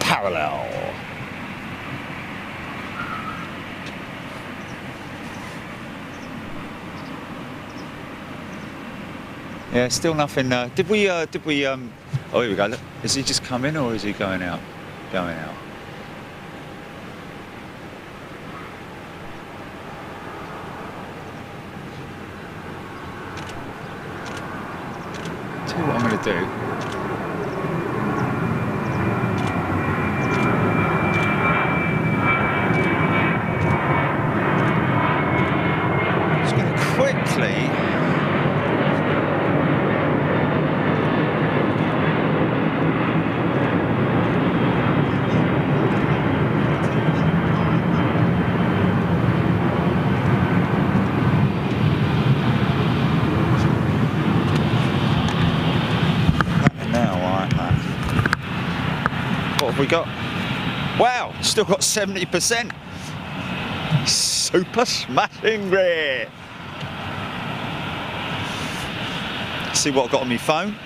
parallel. Yeah, still nothing. Did we? Oh, here we go. Look, is he just coming or is he going out? Going out. Tell you what I'm going to do. Just going to quickly. We got, wow, still got 70%. Super smashing great. See what I've got on my phone.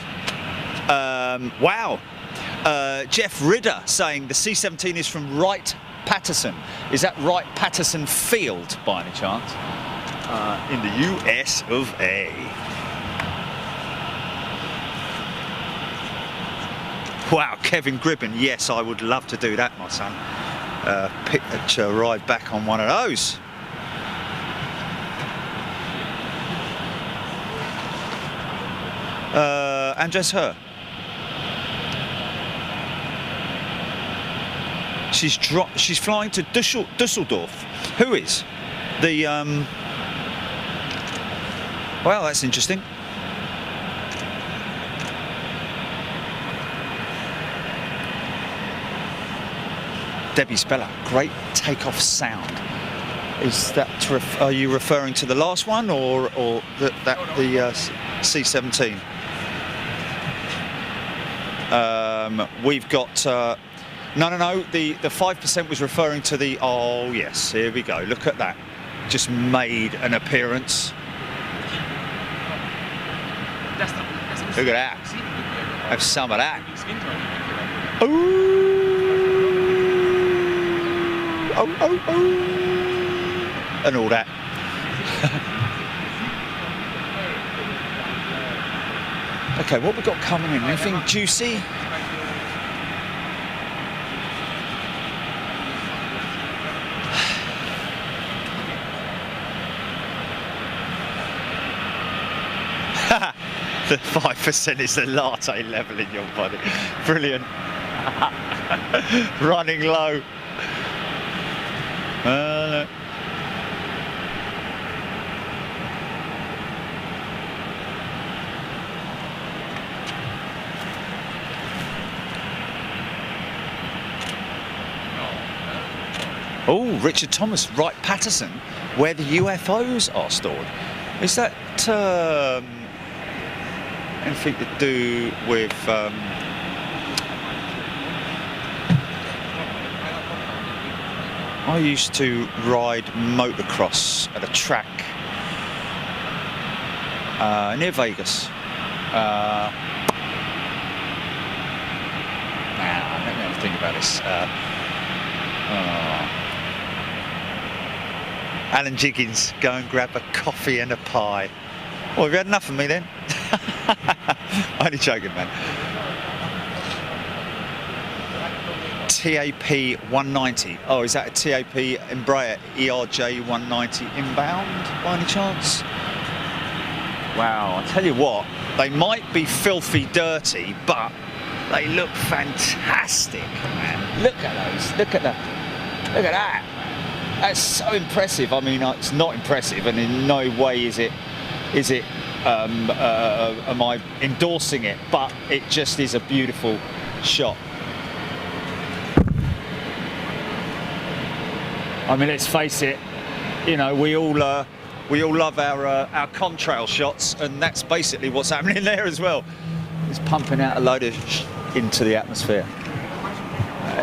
Wow, Jeff Rudder saying the C-17 is from Wright Patterson. Is that Wright Patterson Field by any chance? In the US of A. Wow, Kevin Gribben, yes, I would love to do that, my son. Ride back on one of those. Andres Her. She's flying to Dusseldorf. Who is? The, well, that's interesting. Debbie Speller, great takeoff sound. Is that? Are you referring to the last one, or the C-17? We've got No, the 5% was referring to the, oh yes, here we go, look at that. Just made an appearance. Look at that. Have some of that. Ooh. Oh. And all that. Okay, what we got coming in? Anything juicy? The 5% is the latte level in your body. Brilliant. Running low. Oh, Richard Thomas, Wright Patterson, where the UFOs are stored. Is that anything to do with I used to ride motocross at a track near Vegas. Now, let me have a think about this. Alan Jiggins, go and grab a coffee and a pie. Oh, have you had enough of me then? Only joking, man. TAP 190. Oh, is that a TAP Embraer ERJ 190 inbound by any chance? Wow, I tell you what, they might be filthy dirty, but they look fantastic, man. Look at those, look at that. Look at that. That's so impressive. I mean, it's not impressive, and in no way is it am I endorsing it, but it just is a beautiful shot. I mean, let's face it, you know, we all love our contrail shots, and that's basically what's happening there as well. It's pumping out a load of into the atmosphere.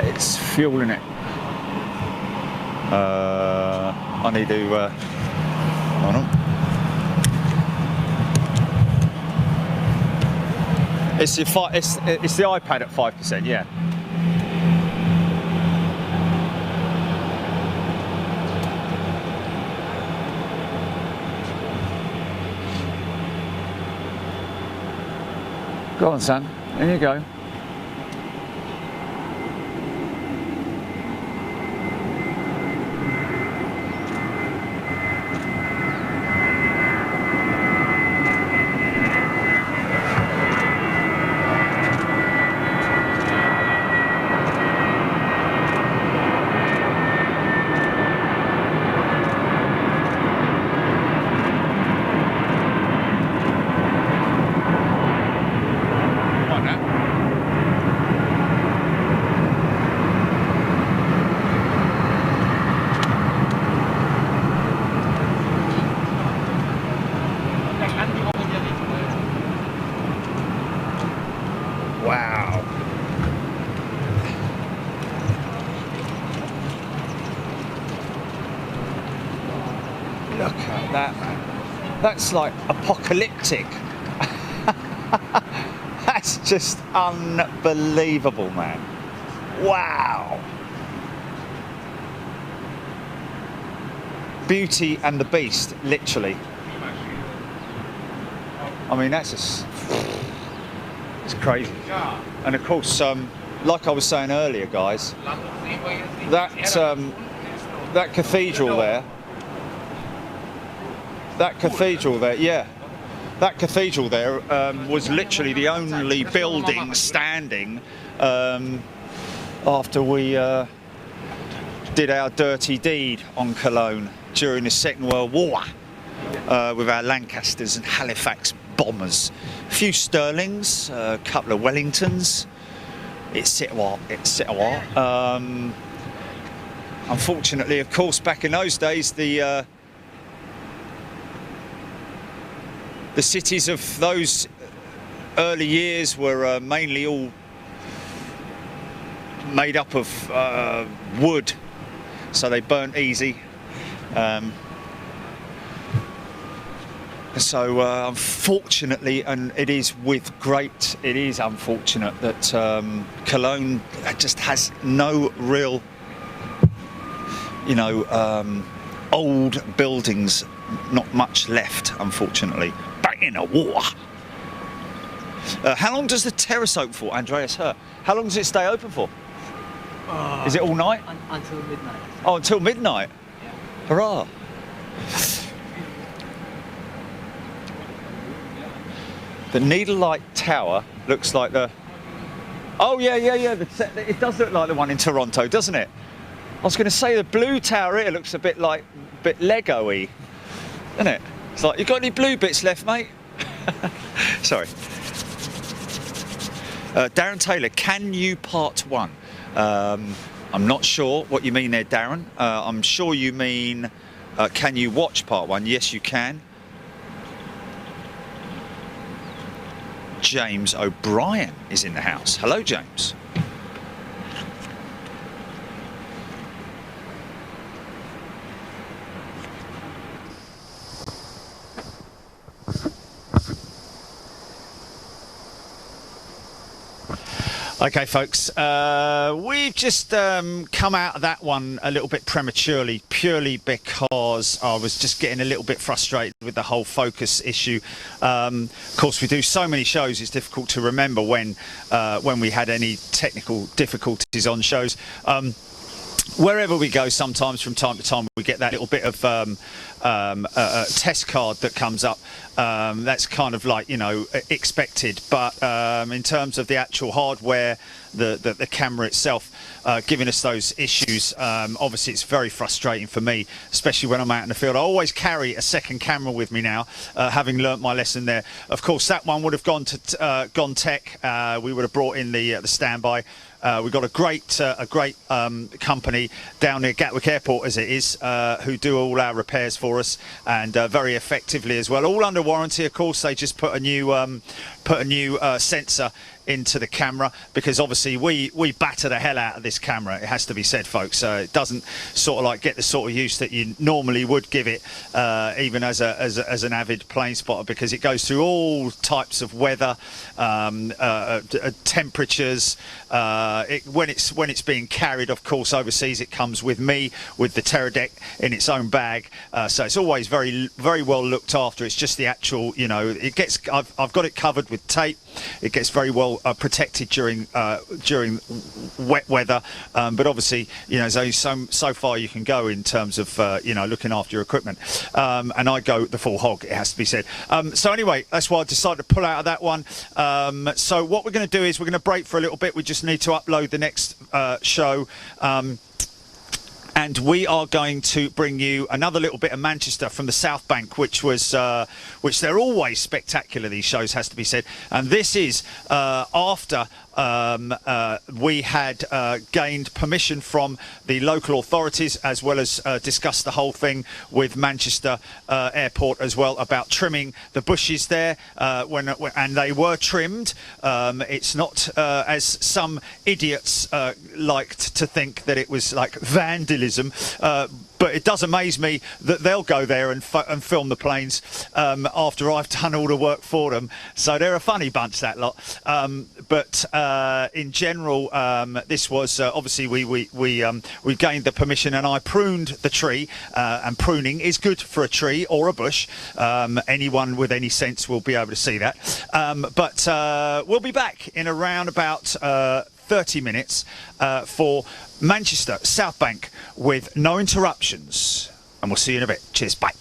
It's fueling it. I need to hold on. It's the iPad at 5%, yeah. Go on, son. There you go. That's like apocalyptic. That's just unbelievable, man. Wow. Beauty and the Beast, literally. I mean, that's just, it's crazy. And of course, like I was saying earlier, guys, that cathedral there. That cathedral there, yeah. That cathedral there was literally the only building standing after we did our dirty deed on Cologne during the Second World War with our Lancasters and Halifax bombers. A few Sterlings, a couple of Wellingtons. Etc. Unfortunately, of course, back in those days, the cities of those early years were mainly all made up of wood, so they burnt easy. So unfortunately, and it is unfortunate that Cologne just has no real, old buildings, not much left, unfortunately. Back in a war. How long does the Terrace open for, Andreas? How long does it stay open for? Is it all night? Until midnight. Oh, until midnight? Yeah. Hurrah. The Needle Light Tower looks like the... Oh, yeah. It does look like the one in Toronto, doesn't it? I was going to say the blue tower here looks a bit Lego-y, doesn't it? It's like, you got any blue bits left, mate? Sorry. Darren Taylor, can you part one? I'm not sure what you mean there, Darren. I'm sure you mean, can you watch part one? Yes, you can. James O'Brien is in the house. Hello, James. Okay, folks, we've just come out of that one a little bit prematurely, purely because I was just getting a little bit frustrated with the whole focus issue. Of course, we do so many shows, it's difficult to remember when we had any technical difficulties on shows. Wherever we go, sometimes from time to time we get that little bit of a test card that comes up. That's kind of like, expected, but in terms of the actual hardware, the camera itself giving us those issues, obviously it's very frustrating for me, especially when I'm out in the field. I always carry a second camera with me now, having learnt my lesson there. Of course, that one would have gone tech. We would have brought in the standby. We've got a great company down near Gatwick Airport, as it is, who do all our repairs for us, and very effectively as well. All under warranty, of course. They just put a new sensor into the camera, because obviously we batter the hell out of this camera, it has to be said, folks. It doesn't sort of like get the sort of use that you normally would give it, even as an avid plane spotter, because it goes through all types of weather, temperatures. When it's being carried, of course, overseas, it comes with me with the Terrace in its own bag, so it's always very, very well looked after. It's just the actual, I've got it covered with tape. It gets very well protected during wet weather, but obviously, there's only so far you can go in terms of looking after your equipment, and I go the full hog, it has to be said. So anyway, that's why I decided to pull out of that one. So what we're going to do is we're going to break for a little bit. We just need to upload the next show. And we are going to bring you another little bit of Manchester from the South Bank, which they're always spectacular, these shows, has to be said. And this is after we had gained permission from the local authorities, as well as discussed the whole thing with Manchester Airport as well, about trimming the bushes there, and they were trimmed. It's not as some idiots liked to think, that it was like vandalism. But it does amaze me that they'll go there and film the planes after I've done all the work for them. So they're a funny bunch, that lot. But in general, this was obviously we gained the permission, and I pruned the tree. And pruning is good for a tree or a bush. Anyone with any sense will be able to see that. But we'll be back in around about 30 minutes for Manchester South Bank with no interruptions, and we'll see you in a bit. Cheers, bye.